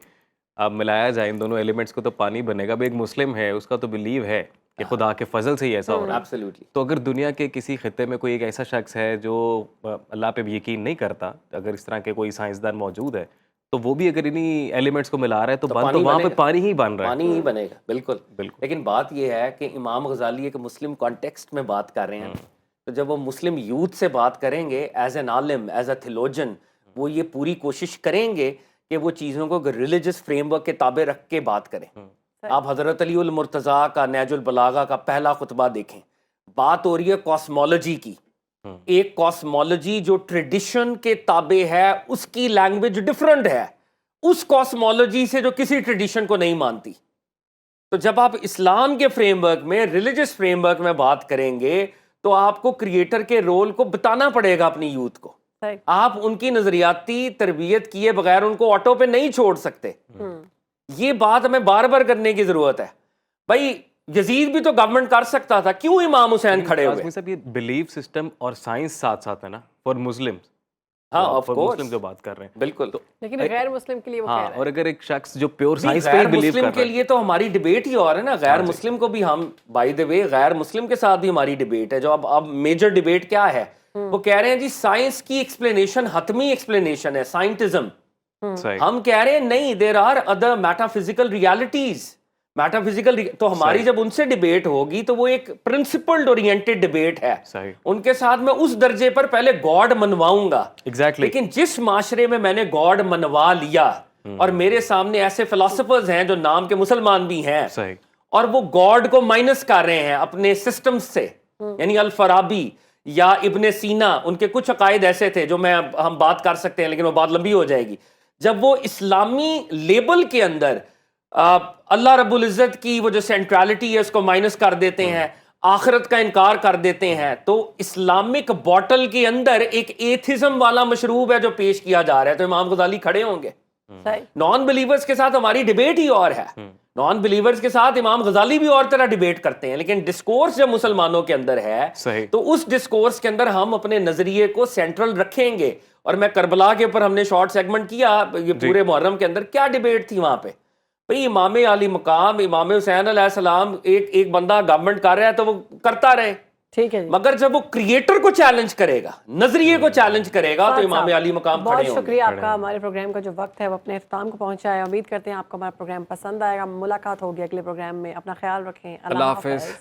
اب ملایا جائے ان دونوں ایلیمنٹس کو تو پانی بنے گا. اب ایک مسلم ہے, اس کا تو بلیو ہے کہ خدا کے فضل سے ہی ایسا ہو رہا ہے. ایبسلیوٹلی. تو اگر دنیا کے کسی خطے میں کوئی ایک ایسا شخص ہے جو اللہ پہ بھی یقین نہیں کرتا, اگر اس طرح کے کوئی سائنسدان موجود ہے تو وہ بھی اگر انہی ایلیمنٹس کو ملا رہا ہے تو وہاں پہ پانی ہی بن رہا ہے. پانی ہی بنے گا, بالکل بالکل. لیکن بات یہ ہے کہ امام غزالی ایک مسلم کانٹیکسٹ میں بات کر رہے ہیں, تو جب وہ مسلم یوتھ سے بات کریں گے as an alim, as a theologian, وہ یہ پوری کوشش کریں گے کہ وہ چیزوں کو ریلیجس فریم ورک کے تابع رکھ کے بات کریں. آپ حضرت علی المرتضیٰ کا نہج البلاغہ کا پہلا خطبہ دیکھیں, بات ہو رہی ہے کاسمولوجی کی. ایک کاسمولوجی جو ٹریڈیشن کے تابع ہے اس کی لینگویج ڈفرنٹ ہے اس کاسمولوجی سے جو کسی ٹریڈیشن کو نہیں مانتی. تو جب آپ اسلام کے فریم ورک میں, ریلیجس فریم ورک میں بات کریں گے تو آپ کو کریٹر کے رول کو بتانا پڑے گا اپنی یوتھ کو. آپ ان کی نظریاتی تربیت کیے بغیر ان کو آٹو پہ نہیں چھوڑ سکتے. یہ بات ہمیں بار بار کرنے کی ضرورت ہے. بھائی یزید بھی تو گورنمنٹ کر سکتا تھا, کیوں امام حسین کھڑے ہوئے؟ صاحب یہ بلیف سسٹم اور سائنس ساتھ ساتھ ہے نا فار مسلم. ہاں آف کورس, مسلم جو بات کر رہے ہیں بالکل. لیکن غیر مسلم کے لیے وہ کہہ رہے ہیں. اور اگر ایک شخص جو پیور سائنس پہ غیر بلیو مسلم کر کے رہا ہے, لیے تو ہماری ڈیبیٹ ہی اور ہے نا. غیر مسلم کو بھی ہم, بائی دا وے, غیر مسلم کے ساتھ بھی ہماری ڈیبیٹ ہے. جو اب میجر ڈیبیٹ کیا ہے, وہ کہہ رہے ہیں جی سائنس کی ایکسپلینیشن حتمی ایکسپلینیشن ہے, سائنٹزم. ہم کہہ رہے ہیں نہیں, there are other metaphysical realities. Metaphysical تو ہماری جب ان سے ڈیبیٹ ہوگی تو وہ ایک پرنسپلڈ اورینٹڈ ڈیبیٹ ہے. ان کے ساتھ میں اس درجے پر پہلے گاڈ منواؤں گا. لیکن جس معاشرے میں میں نے گاڈ منوا لیا اور میرے سامنے ایسے فلاسفرز ہیں جو نام کے مسلمان بھی ہیں اور وہ گاڈ کو مائنس کر رہے ہیں اپنے سسٹم سے, یعنی الفارابی یا ابن سینا, ان کے کچھ عقائد ایسے تھے جو ہم بات کر سکتے ہیں لیکن وہ بات لمبی ہو جائے گی. جب وہ اسلامی لیبل کے اندر اللہ رب العزت کی وہ جو سینٹرالٹی ہے اس کو مائنس کر دیتے ہیں, آخرت کا انکار کر دیتے ہیں, تو اسلامک باٹل کے اندر ایک ایتھزم والا مشروب ہے جو پیش کیا جا رہا ہے, تو امام غزالی کھڑے ہوں گے. نان بلیورز کے ساتھ ہماری ڈیبیٹ ہی اور ہے. نان بلیورز کے ساتھ امام غزالی بھی اور طرح ڈیبیٹ کرتے ہیں, لیکن ڈسکورس جب مسلمانوں کے اندر ہے تو اس ڈسکورس کے اندر ہم اپنے نظریے کو سینٹرل رکھیں گے. اور میں کربلا کے اوپر ہم نے شارٹ سیگمنٹ کیا, یہ پورے محرم کے اندر کیا ڈیبیٹ تھی وہاں پہ. بھئی امام علی مقام, امام حسین علیہ السلام, ایک بندہ گورنمنٹ کر رہا ہے تو وہ کرتا رہے, ٹھیک ہے, مگر جب وہ کریٹر کو چیلنج کرے گا, نظریے کو چیلنج کرے گا, تو امام علی مقام کھڑے ہوں گے. بہت شکریہ آپ کا. ہمارے پروگرام کا جو وقت ہے وہ اپنے اختتام کو پہنچا ہے. امید کرتے ہیں آپ کو ہمارا پروگرام پسند آئے گا. ملاقات ہوگی اگلے پروگرام میں. اپنا خیال رکھیں. اللہ حافظ.